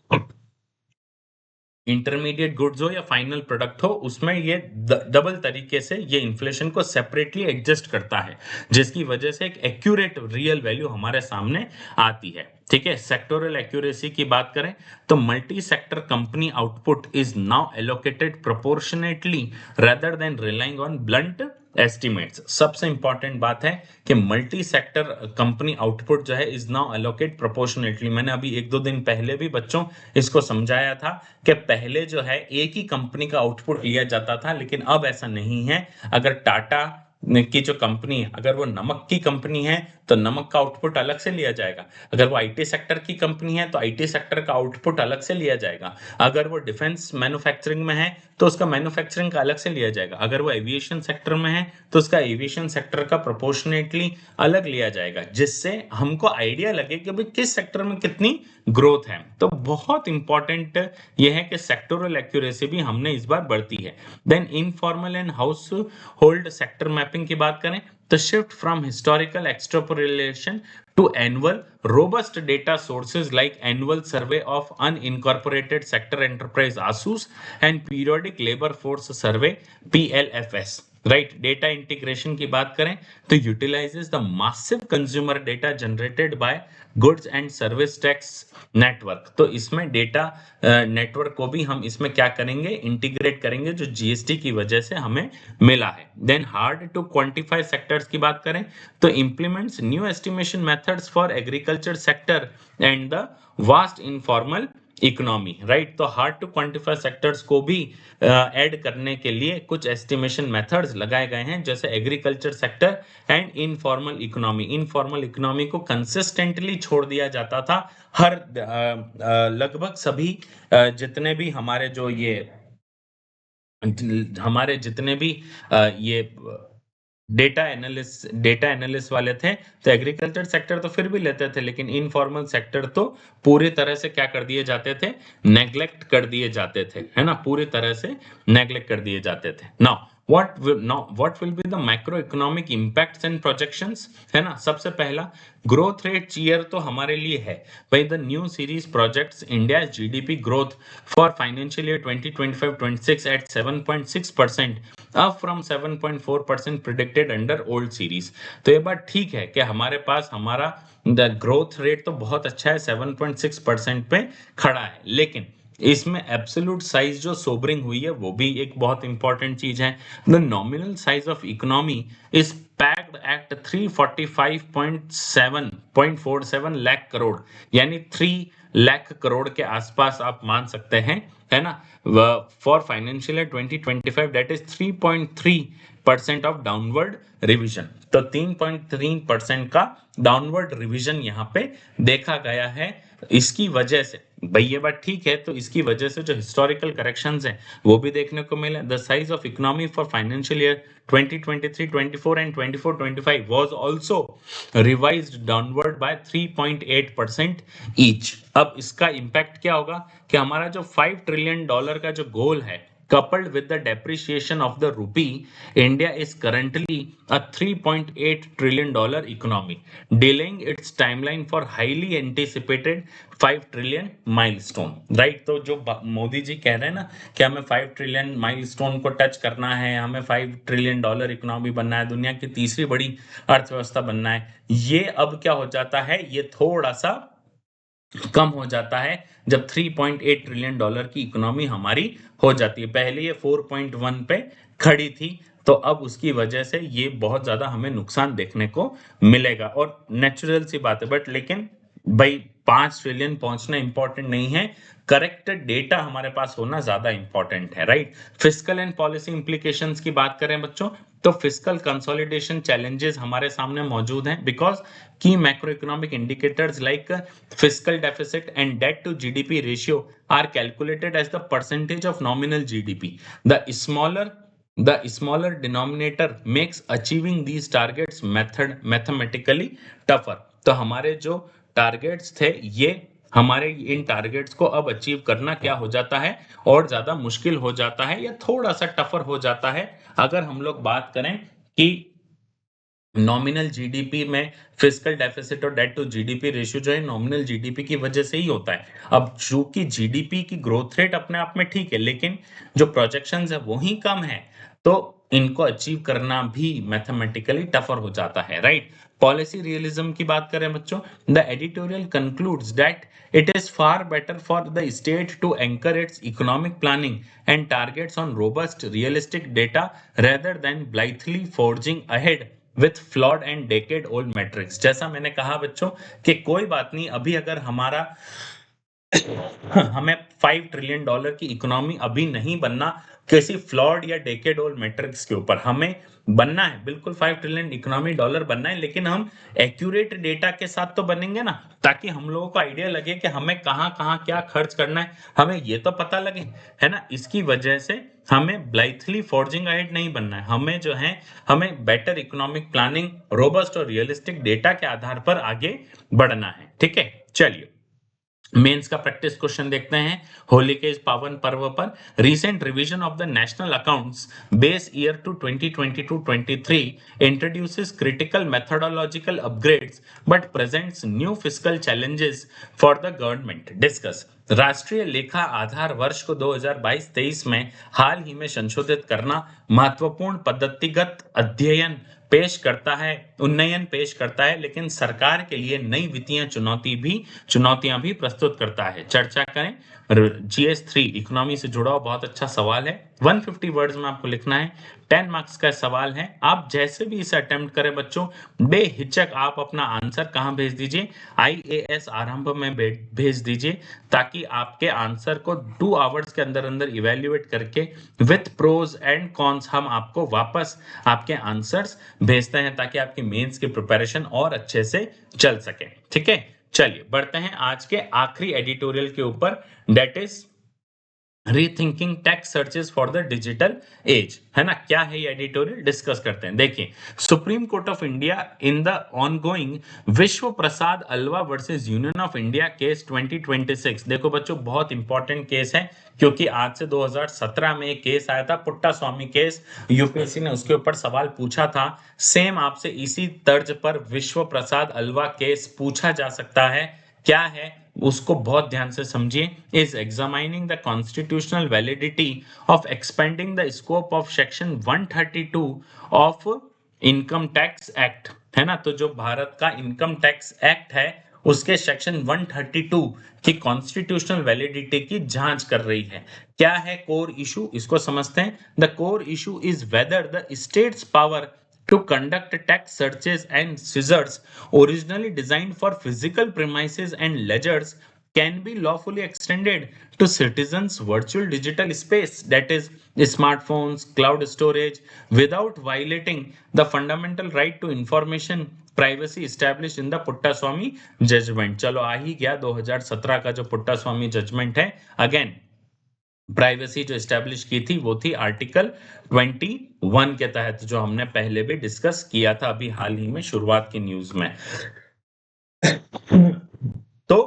इंटरमीडिएट गुड्स हो या फाइनल प्रोडक्ट हो, उसमें ये डबल तरीके से ये इन्फ्लेशन को सेपरेटली एडजस्ट करता है, जिसकी वजह से एक एक्यूरेट रियल वैल्यू हमारे सामने आती है। ठीक है, सेक्टोरल एक्यूरेसी की बात करें तो multi sector company output is now allocated proportionately rather than relying on blunt estimates. सबसे इंपॉर्टेंट बात है कि मल्टी सेक्टर कंपनी आउटपुट जो है इज नाउ एलोकेट प्रोपोर्शनेटली। मैंने अभी 1-2 दिन पहले भी बच्चों इसको समझाया था कि पहले जो है एक ही कंपनी का आउटपुट लिया जाता था, लेकिन अब ऐसा नहीं है। अगर टाटा की जो कंपनी है, अगर वो नमक की कंपनी है तो नमक का आउटपुट अलग से लिया जाएगा, अगर वो आईटी सेक्टर की कंपनी है तो आईटी सेक्टर का आउटपुट अलग से लिया जाएगा, अगर वो डिफेंस मैन्युफैक्चरिंग में है तो उसका मैन्युफैक्चरिंग का अलग से लिया जाएगा, अगर वो एविएशन सेक्टर में है तो उसका एविएशन सेक्टर का प्रोपोर्शनेटली अलग लिया जाएगा, जिससे हमको आइडिया लगे कि भाई किस सेक्टर में कितनी ग्रोथ है। तो बहुत इंपॉर्टेंट यह है कि सेक्टोरल एक्यूरेसी भी हमने इस बार बढ़ती है। Then informal and household sector mapping की बात करें The shift from historical extrapolation to annual robust data sources like annual survey of unincorporated sector enterprise ASUS and periodic labor force survey PLFS. Right, data integration की बात करें तो utilises the massive consumer data generated by goods and service tax network. तो इसमें data network को भी हम इसमें क्या करेंगे, इंटीग्रेट करेंगे, जो जीएसटी की वजह से हमें मिला है। Then hard to quantify sectors की बात करें तो implements new estimation methods for agriculture sector and the vast informal economy. Right, तो हार्ड टू क्वांटिफाई सेक्टर्स को भी ऐड करने के लिए कुछ एस्टिमेशन मेथड्स लगाए गए हैं, जैसे agriculture sector and informal economy. Informal economy को कंसिस्टेंटली छोड़ दिया जाता था। हर लगभग सभी जितने भी हमारे जो ये हमारे जितने भी ये डेटा एनालिस्ट वाले थे, तो एग्रीकल्चर सेक्टर तो फिर भी लेते थे, लेकिन इनफॉर्मल सेक्टर तो पूरी तरह से क्या कर दिए जाते थे, नेग्लेक्ट कर दिए जाते थे, है ना, पूरी तरह से नेग्लेक्ट कर दिए जाते थे। Now what will be the macroeconomic impacts and projections, है ना। सबसे पहला ग्रोथ रेट ईयर तो हमारे लिए है भाई, the new series projects India GDP growth for financial year 2025-26 at 7.6%, up from 7.4% predicted under old series. तो ये बात ठीक है कि हमारे पास हमारा द ग्रोथ रेट तो बहुत अच्छा है, 7.6% पे खड़ा है, लेकिन इसमें एब्सोल्यूट साइज जो सोबरिंग हुई है वो भी एक बहुत इंपॉर्टेंट चीज है। The nominal size of economy is pegged at 345.47 lakh crore, यानी 3 लाख करोड़ के आसपास आप मान सकते हैं, है ना, for financial year 2025 that is 3.3% of downward revision. तो 3.3% का डाउनवर्ड रिवीजन यहाँ पे देखा गया है। इसकी वजह से भाई ये बात ठीक है, तो इसकी वजह से जो हिस्टोरिकल करेक्शंस हैं वो भी देखने को मिले। The size of economy for financial year 2023-24 and 24-25 was also revised downward by 3.8% each. अब इसका इंपैक्ट क्या होगा कि हमारा जो $5 ट्रिलियन का जो गोल है, coupled with the depreciation of the rupee, India is currently a $3.8 trillion economy, delaying its timeline for highly anticipated 5 trillion milestone. Right, तो जो मोदी जी कह रहे हैं ना कि हमें 5 ट्रिलियन माइलस्टोन को टच करना है, हमें $5 ट्रिलियन इकोनॉमी बनना है, दुनिया की तीसरी बड़ी अर्थव्यवस्था बनना है, ये अब क्या हो जाता है, ये थोड़ा सा कम हो जाता है जब 3.8 ट्रिलियन डॉलर की इकोनॉमी हमारी हो जाती है। पहले ये 4.1 पे खड़ी थी, तो अब उसकी वजह से ये बहुत ज्यादा हमें नुकसान देखने को मिलेगा, और नेचुरल सी बात है। बट लेकिन भाई 5 ट्रिलियन पहुंचना इंपॉर्टेंट नहीं है, करेक्ट डेटा हमारे पास होना ज्यादा इंपॉर्टेंट है। Right, fiscal and policy implications की बात करें बच्चों, तो फिस्कल कंसोलिडेशन चैलेंजेस हमारे सामने मौजूद हैं, बिकॉज की macro economic indicators like fiscal deficit and debt to GDP ratio are calculated as the percentage of nominal GDP. The smaller denominator makes achieving these targets mathematically tougher. तो हमारे जो targets थे, ये हमारे इन टारगेट्स को अब achieve करना क्या हो जाता है, और ज्यादा मुश्किल हो जाता है, या थोड़ा सा टफर हो जाता है। अगर हम लोग बात करें कि नॉमिनल जीडीपी में फिस्कल डेफिसिट और डेट टू जीडीपी रेशियो जो है नॉमिनल जीडीपी की वजह से ही होता है। अब चूंकि जीडीपी की ग्रोथ रेट अपने आप में ठीक है, लेकिन जो प्रोजेक्शंस है वो ही कम है, तो इनको अचीव करना भी मैथमेटिकली टफर हो जाता है। राइट, पॉलिसी रियलिज्म की बात करें बच्चों, the editorial concludes that it is far better for the state to anchor its economic planning and targets on robust realistic data rather than blithely forging ahead with flawed and decade old matrix. जैसा मैंने कहा बच्चों कि कोई बात नहीं, अभी अगर हमारा हमें $5 ट्रिलियन की इकोनॉमी अभी नहीं बनना किसी फ्लॉड या डेकेड ओल्ड मैट्रिक्स के ऊपर, हमें बनना है बिल्कुल $5 ट्रिलियन इकोनॉमी डॉलर बनना है, लेकिन हम एक्यूरेट डेटा के साथ तो बनेंगे ना, ताकि हम लोगों को आइडिया लगे कि हमें कहां कहां क्या खर्च करना है, हमें ये तो पता लगे, है ना। इसकी वजह से हमें ब्लाइथली फॉर्जिंग अहेड नहीं बनना है, हमें जो है हमें बेटर इकोनॉमिक प्लानिंग, रोबस्ट और रियलिस्टिक डेटा के आधार पर आगे बढ़ना है। ठीक है, चलिए मेंस का प्रैक्टिस क्वेश्चन देखते हैं होली के इस पावन पर्व पर। Recent revision of the national accounts base year to 2022-23 introduces critical methodological upgrades but presents new fiscal challenges for the government. Discuss. राष्ट्रीय लेखा आधार वर्ष को 2022-23 में हाल ही में संशोधित करना महत्वपूर्ण पद्धतिगत अध्ययन पेश करता है उन्नयन पेश करता है, लेकिन सरकार के लिए नई वित्तीय चुनौतियां भी प्रस्तुत करता है। चर्चा करें। GS3 इकोनॉमी से जुड़ा हुआ बहुत अच्छा सवाल है। 150 वर्ड्स में आपको लिखना है। 10 मार्क्स का सवाल है। आप जैसे भी इसे अटेम्प्ट करें बच्चों, बेहिचक आप अपना आंसर कहां भेज दीजिए, IAS आरंभ में भेज दीजिए, ताकि आपके आंसर को 2 आवर्स के अंदर अंदर इवेल्युएट करके विथ प्रोज एंड कॉन्स हम आपको वापस आपके आंसर्स भेजते हैं, ताकि आपकी मेंस की प्रिपरेशन और अच्छे से चल सके। ठीक है, चलिए बढ़ते हैं आज के आखिरी एडिटोरियल के ऊपर, that is rethinking tax searches for the digital age. है ना, क्या है ये एडिटोरियल, डिस्कस करते हैं। देखिए, supreme court of India in the ongoing विश्व प्रसाद अलवा versus union of India case 2026। देखो बच्चों, बहुत इंपॉर्टेंट केस है, क्योंकि आज से 2017 में एक केस आया था पुट्टा स्वामी केस, यूपीएससी ने उसके ऊपर सवाल पूछा था। सेम आपसे इसी तर्ज पर विश्व प्रसाद अलवा केस पूछा जा सकता है। क्या है उसको बहुत ध्यान से समझिए। Is examining the constitutional validity of expanding the scope of section 132 of income tax act. है ना, तो जो भारत का इनकम टैक्स एक्ट है उसके सेक्शन 132 की कॉन्स्टिट्यूशनल वैलिडिटी की जांच कर रही है। क्या है कोर इशू, इसको समझते हैं। The core issue is whether the states power to conduct tax searches and seizures originally designed for physical premises and ledgers can be lawfully extended to citizens' virtual digital space, that is smartphones, cloud storage, without violating the fundamental right to information privacy established in the Puttaswamy judgment. चलो आ ही गया 2017 का जो Puttaswamy judgment है। Again privacy जो establish की थी वो थी आर्टिकल 21 के तहत, जो हमने पहले भी डिस्कस किया था अभी हाल ही में शुरुआत की न्यूज में। तो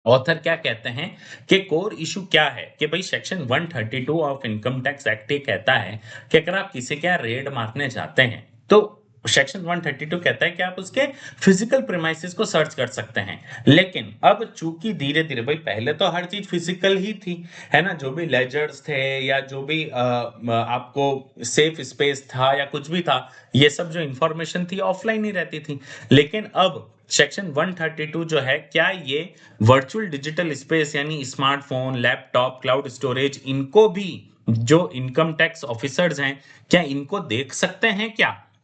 ऑथर क्या कहते हैं कि कोर इशू क्या है, कि भाई section 132 of income tax act ये कहता है कि अगर आप किसी के यहाँ रेड मारने जाते हैं तो सेक्शन 132 कहता है कि आप उसके फिजिकल प्रीमाइसेस को सर्च कर सकते हैं। लेकिन अब चूंकि धीरे धीरे, भाई पहले तो हर चीज फिजिकल ही थी, है ना, जो भी लेजर्स थे या जो भी आपको सेफ स्पेस था या कुछ भी था, ये सब जो इंफॉर्मेशन थी ऑफलाइन ही रहती थी। लेकिन अब सेक्शन 132 जो है, क्या ये वर्चुअल डिजिटल स्पेस यानी स्मार्टफोन, लैपटॉप, क्लाउड स्टोरेज, इनको भी जो इनकम टैक्स ऑफिसर्स हैं क्या इनको देख सकते हैं?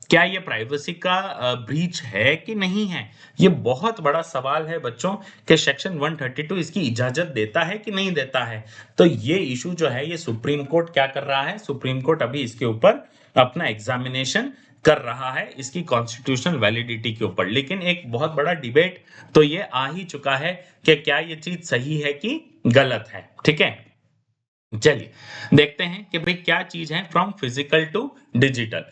क्या ये प्राइवेसी का ब्रीच है कि नहीं है? ये बहुत बड़ा सवाल है बच्चों कि सेक्शन 132 इसकी इजाजत देता है कि नहीं देता है। तो ये इशू जो है ये सुप्रीम कोर्ट क्या कर रहा है, सुप्रीम कोर्ट अभी इसके ऊपर अपना एग्जामिनेशन कर रहा है इसकी कॉन्स्टिट्यूशनल वैलिडिटी के ऊपर। लेकिन एक बहुत बड़ा डिबेट तो ये आ ही चुका है कि क्या ये चीज सही है कि गलत है। ठीक है, चलिए देखते हैं कि भाई क्या चीज है from physical to digital.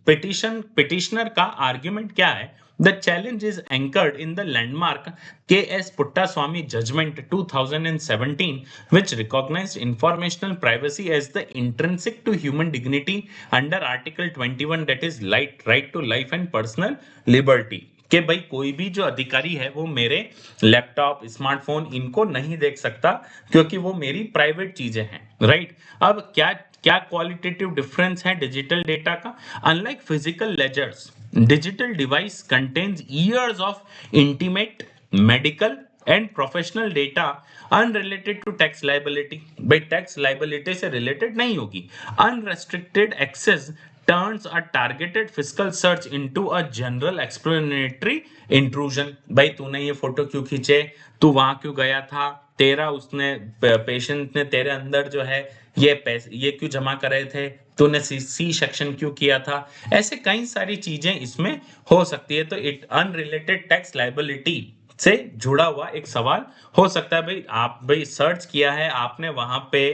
Petitioner का आर्ग्यूमेंट क्या है? The challenge is anchored in the landmark KS Puttaswamy judgment 2017, which recognized informational privacy as the intrinsic to human dignity under Article 21, that is right to life and personal liberty। कि भाई कोई भी जो अधिकारी है वो मेरे लैपटॉप, स्मार्टफोन इनको नहीं देख सकता, क्योंकि वो मेरी प्राइवेट चीजें हैं। राइट, अब क्या क्या क्वालिटेटिव डिफरेंस है डिजिटल डेटा का? Unlike physical ledgers, digital device contains years of intimate medical and professional data unrelated to tax liability. भाई टैक्स लाइबिलिटी से रिलेटेड नहीं होगी। Unrestricted access turns a targeted fiscal search into a general explanatory intrusion। भाई तूने ये photo क्यों खींचे, तू वहां क्यों गया था, तेरा उसने पेशेंट ने तेरे अंदर जो है ये पैसे ये क्यों जमा करे थे, तूने सी सेक्शन क्यों किया था, ऐसे कई सारी चीजें इसमें हो सकती है। तो इट अनरिलेटेड टैक्स लाइबिलिटी से जुड़ा हुआ एक सवाल हो सकता है। भाई आप भाई सर्च किया है आपने, वहां पे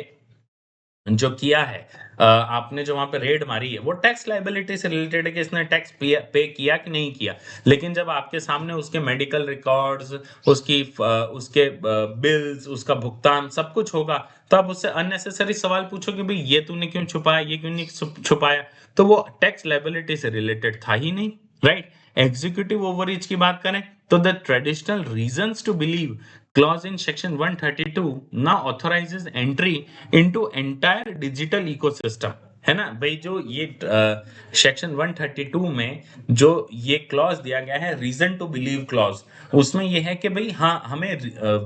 जो किया है, आपने जो वहां पे रेड मारी है वो टैक्स लाइबिलिटी से रिलेटेड है कि इसने टैक्स पे किया कि नहीं किया। लेकिन जब आपके सामने उसके मेडिकल रिकॉर्ड्स, उसके बिल्स, उसका भुगतान सब कुछ होगा, तो आप उससे अननेसेसरी सवाल पूछो कि भाई ये तूने क्यों छुपाया, ये क्यों नहीं छुपाया। तो वो टैक्स लाइबिलिटी से रिलेटेड था ही नहीं, राइट। एग्जीक्यूटिव ओवररीच की बात करें तो the traditional reasons to believe clause in section 132 now authorizes entry into entire digital ecosystem, है ना भाई। जो ये सेक्शन 132 में जो ये क्लॉज दिया गया है, रीजन टू बिलीव क्लॉज, उसमें ये है कि भाई हाँ, हमें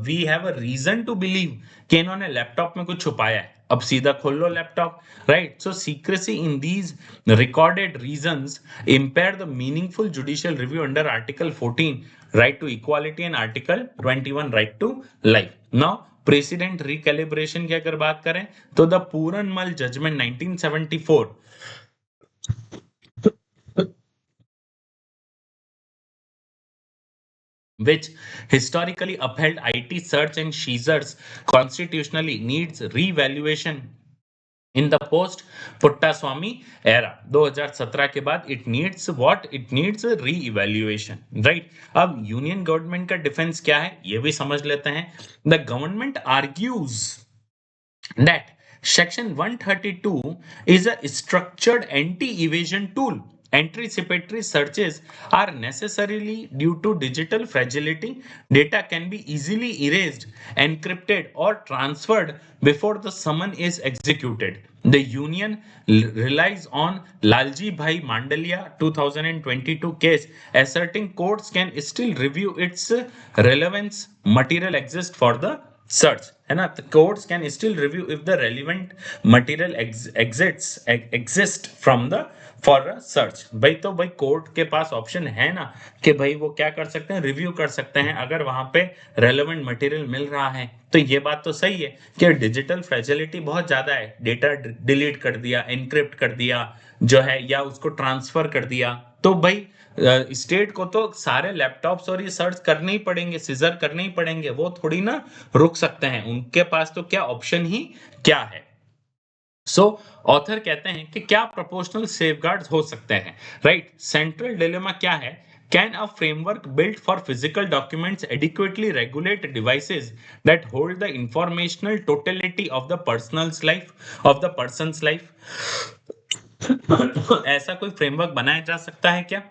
we have a reason to believe कि इन्होंने लैपटॉप में कुछ छुपाया है। अब सीधा खोल लो laptop, right. So secrecy in these recorded reasons impair the meaningful judicial review under Article 14 right to equality and Article 21 right to life. Now precedent recalibration की अगर बात करें तो the Pooranmal judgment 1974, which historically upheld IT search and seizures constitutionally, needs revaluation in the post Puttaswamy era 2017 के बाद। It needs re evaluation, right. अब union government का defence क्या है ये भी समझ लेते हैं। The government argues that section 132 is a structured anti-evasion tool. Anticipatory searches are necessarily due to digital fragility. Data can be easily erased, encrypted, or transferred before the summon is executed. The union relies on Lalji Bhai Mandalia 2022 case, asserting courts can still review its relevance material exists for the search, है ना। courts can still review if the relevant material exist from the for a search। भाई तो भाई court के पास option है ना कि भाई वो क्या कर सकते हैं, रिव्यू कर सकते हैं अगर वहां पे रेलेवेंट मटेरियल मिल रहा है। तो ये बात तो सही है कि डिजिटल फ्रेजिलिटी बहुत ज्यादा है, डेटा डिलीट कर दिया, एनक्रिप्ट कर दिया जो है, या उसको ट्रांसफर कर दिया, तो भाई स्टेट को तो सारे लैपटॉप्स और ये सर्च करने ही पड़ेंगे, सीजर करने ही पड़ेंगे, वो थोड़ी ना रुक सकते हैं। उनके पास तो क्या ऑप्शन ही क्या है। सो ऑथर कहते हैं कि क्या प्रोपोर्शनल सेफगार्ड्स हो सकते हैं, राइट। सेंट्रल डिलेमा क्या है, can a framework built for physical documents adequately regulate devices that hold the informational totality of the person's life? ऐसा कोई फ्रेमवर्क बनाया जा सकता है क्या?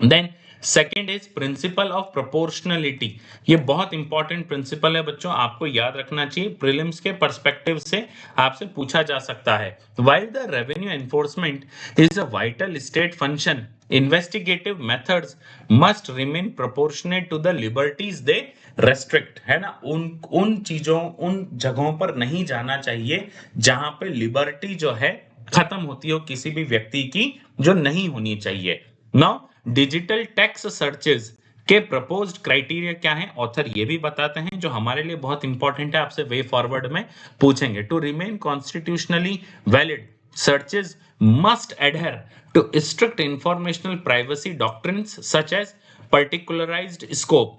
Then second is principle of proportionality. ये बहुत इंपॉर्टेंट प्रिंसिपल है बच्चों, आपको याद रखना चाहिए, प्रीलिम्स के पर्सपेक्टिव से आपसे पूछा जा सकता है। While the revenue enforcement is a vital state function, investigative methods must remain proportionate to the liberties they restrict, है ना। उन चीजों, उन जगहों पर नहीं जाना चाहिए जहां पे लिबर्टी जो है खत्म होती हो किसी भी व्यक्ति की, जो नहीं होनी चाहिए। नाउ डिजिटल टैक्स सर्चेज के प्रपोज्ड क्राइटेरिया क्या है, ऑथर ये भी बताते हैं, जो हमारे लिए बहुत इंपॉर्टेंट है, आपसे वे फॉरवर्ड में पूछेंगे। To remain constitutionally valid, searches must adhere to strict informational privacy doctrines such as particularized scope,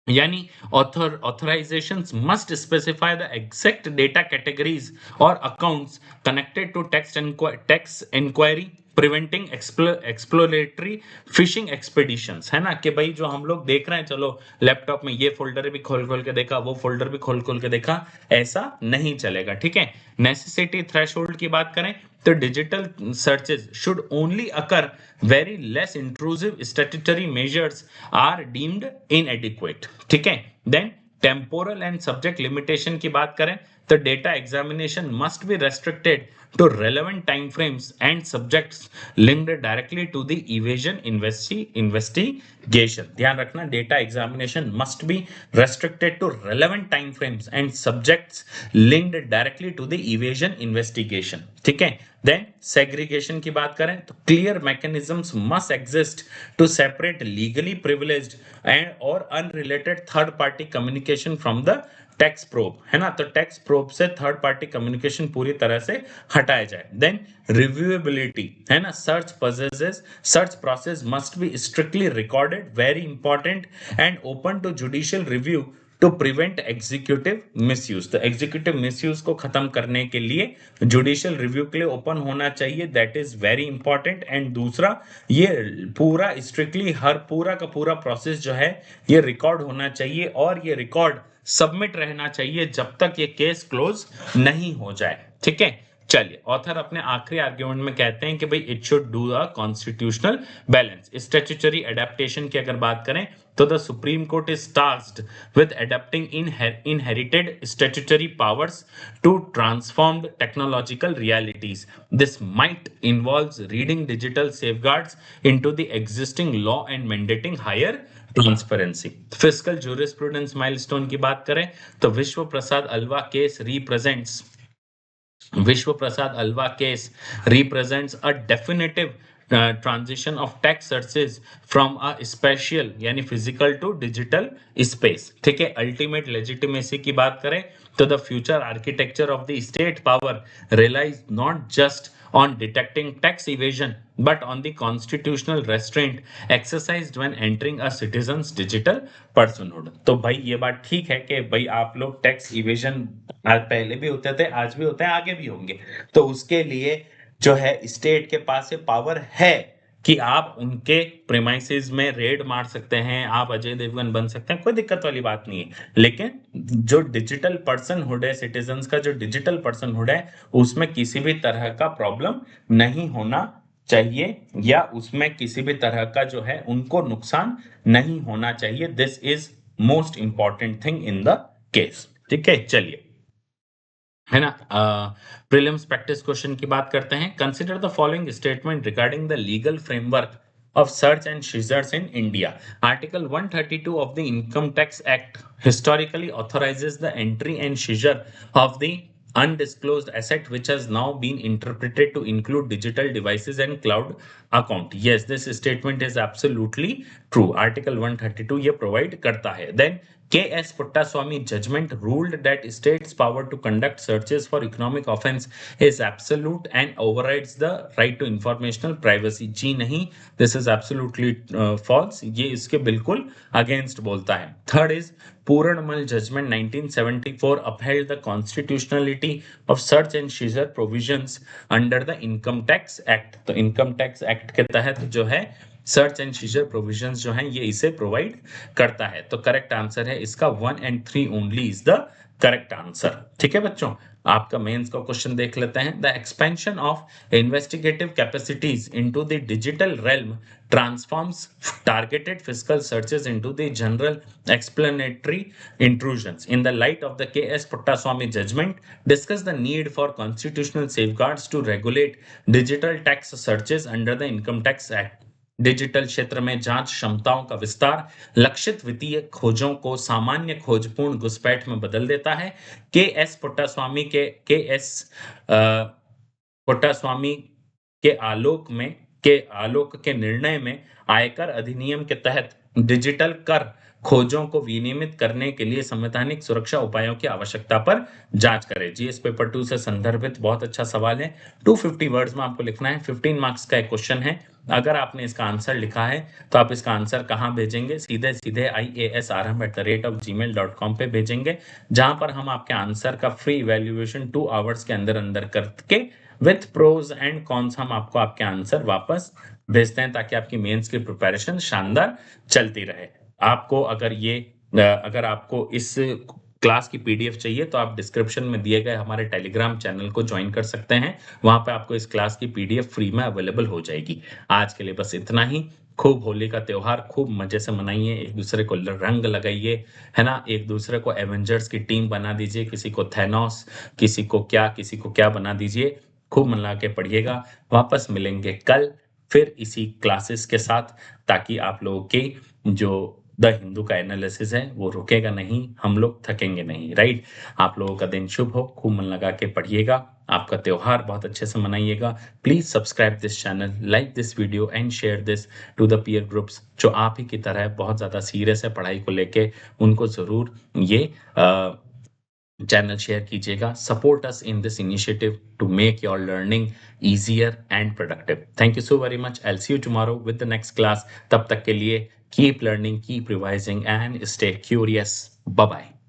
यानी authorizations must specify the exact data categories or accounts connected to tax inquiry, preventing exploratory fishing expeditions, है ना। कि भाई जो हम लोग देख रहे हैं, चलो लैपटॉप में ये फोल्डर भी खोल खोल के देखा, वो फोल्डर भी खोल खोल के देखा, ऐसा नहीं चलेगा, ठीक है। नेसेसिटी थ्रेशोल्ड की बात करें तो digital searches should only occur very less intrusive statutory measures are deemed inadequate, ठीक है। Then temporal and subject limitation की बात करें तो data examination must be restricted to relevant time frames and subjects linked directly to the evasion investigation। ध्यान रखना, data examination must be restricted to relevant time frames and subjects linked directly to the evasion investigation, ठीक है। Then segregation की बात करें तो clear mechanisms must exist to separate legally privileged and और unrelated third party communication from the tax probe, है ना। तो टैक्स प्रोब से थर्ड पार्टी कम्युनिकेशन पूरी तरह से हटाया जाए। देन रिव्यूएबिलिटी, है ना। Search process must be strictly recorded, very important, and open to judicial review to prevent executive misuse. तो एग्जीक्यूटिव मिसयूज को खत्म करने के लिए जुडिशियल रिव्यू के लिए ओपन होना चाहिए, that is very important. And दूसरा, ये पूरा स्ट्रिक्टली हर पूरा का पूरा प्रोसेस जो है ये रिकॉर्ड होना चाहिए, और ये रिकॉर्ड सबमिट रहना चाहिए जब तक ये केस क्लोज नहीं हो जाए। ठीक है, चलिए, ऑथर अपने आखिरी आर्ग्यूमेंट में कहते हैं कि भाई it should do a constitutional balance. Statutory adaptation की अगर बात करें तो the Supreme Court is tasked with adapting inherited statutory powers to transformed technological realities. This might involve reading digital safeguards into the existing law and mandating higher transparency. Fiscal jurisprudence milestone की बात करें तो Vishwa Prasad Alva case represents a definitive transition of tax searches from a spatial यानी physical to digital space. ठीक है, ultimate legitimacy की बात करें तो the future architecture of the state power relies not just on detecting tax evasion but on the constitutional restraint exercised when entering a citizen's digital personhood। तो भाई ये बात ठीक है कि भाई आप लोग टैक्स इवेजन पहले भी होते थे, आज भी होते हैं, आगे भी होंगे, तो उसके लिए जो है स्टेट के पास ये पावर है कि आप उनके प्रेमाइसेस में रेड मार सकते हैं, आप अजय देवगन बन सकते हैं, कोई दिक्कत वाली बात नहीं है। लेकिन जो डिजिटल पर्सनहुड है, सिटीजन्स का जो डिजिटल पर्सनहुड है, उसमें किसी भी तरह का प्रॉब्लम नहीं होना चाहिए, या उसमें किसी भी तरह का जो है उनको नुकसान नहीं होना चाहिए। This is most important thing in the case. ठीक है, चलिए, है ना, प्रीलिम्स प्रैक्टिस क्वेश्चन की बात करते हैं। Consider the following statement regarding the legal framework of search and seizures in India. Article 132 of the Income Tax Act historically authorizes the entry and seizure of the undisclosed asset which has now been interpreted to include digital devices and cloud account. Yes, this statement is absolutely true. Article 132 ये provide करता है। Then K.S. Puttaswamy judgment ruled that state's power to conduct searches for economic offense is absolute and overrides the right to informational privacy. जी नहीं, this is absolutely false. ये इसके बिल्कुल against बोलता है। Third is Puranmal judgment 1974 upheld the constitutionality of search and seizure provisions under the Income Tax Act. तो Income Tax Act के तहत जो है सर्च एंड सीजर प्रोविजंस जो हैं ये इसे प्रोवाइड करता है। तो करेक्ट आंसर है इसका 1 and 3 only is the correct answer. ठीक है बच्चों, आपका मेंस का क्वेश्चन देख लेते हैं। The expansion of investigative capacities into the digital realm transforms targeted physical searches into the general explanatory intrusions. In the light of the K.S. Puttaswamy judgment, discuss the need for constitutional safeguards to regulate digital tax searches under the Income Tax Act. Digital क्षेत्र में जांच क्षमताओं का विस्तार लक्षित वित्तीय खोजों को सामान्य खोजपूर्ण घुसपैठ में बदल देता है। के.एस. पुट्टास्वामी के आलोक के निर्णय में आयकर अधिनियम के तहत डिजिटल कर खोजों को विनियमित करने के लिए संवैधानिक सुरक्षा उपायों की आवश्यकता पर जांच करें। जीएस पेपर 2 से संदर्भित बहुत अच्छा सवाल है। 250 वर्ड्स में आपको लिखना है, 15 मार्क्स का एक क्वेश्चन है। अगर आपने इसका आंसर लिखा है तो आप इसका आंसर कहाँ भेजेंगे? सीधे iasrm@gmail.com पे भेजेंगे, जहां पर हम आपके आंसर का फ्री इवैल्यूएशन 2 आवर्स के अंदर करके विथ प्रोज एंड कॉन्स हम आपको आपके आंसर वापस भेजते हैं, ताकि आपकी मेंस की प्रिपरेशन शानदार चलती रहे। अगर आपको इस क्लास की पीडीएफ चाहिए तो आप डिस्क्रिप्शन में दिए गए हमारे टेलीग्राम चैनल को ज्वाइन कर सकते हैं, वहां पे आपको इस क्लास की पीडीएफ फ्री में अवेलेबल हो जाएगी। आज के लिए बस इतना ही। खूब होली का त्योहार खूब मजे से मनाइए, एक दूसरे को रंग लगाइए, है ना, एक दूसरे को एवेंजर्स की टीम बना दीजिए, किसी को थैनोस, किसी को क्या बना दीजिए। खूब मना के पढ़िएगा। वापस मिलेंगे कल फिर इसी क्लासेस के साथ, ताकि आप लोगों की जो द हिंदू का एनालिसिस है वो रुकेगा नहीं, हम लोग थकेंगे नहीं, राइट। आप लोगों का दिन शुभ हो, खूब मन लगा के पढ़िएगा, आपका त्योहार बहुत अच्छे से मनाइएगा। Please subscribe this channel, like this video and share this to the peer groups जो आप ही की तरह बहुत ज्यादा सीरियस है पढ़ाई को लेके, उनको जरूर ये चैनल शेयर कीजिएगा। Support us in this initiative to make your learning easier and productive. Thank you so very much. I'll see you tomorrow with the next class. तब तक के लिए Keep learning, keep revising, and stay curious. Bye bye.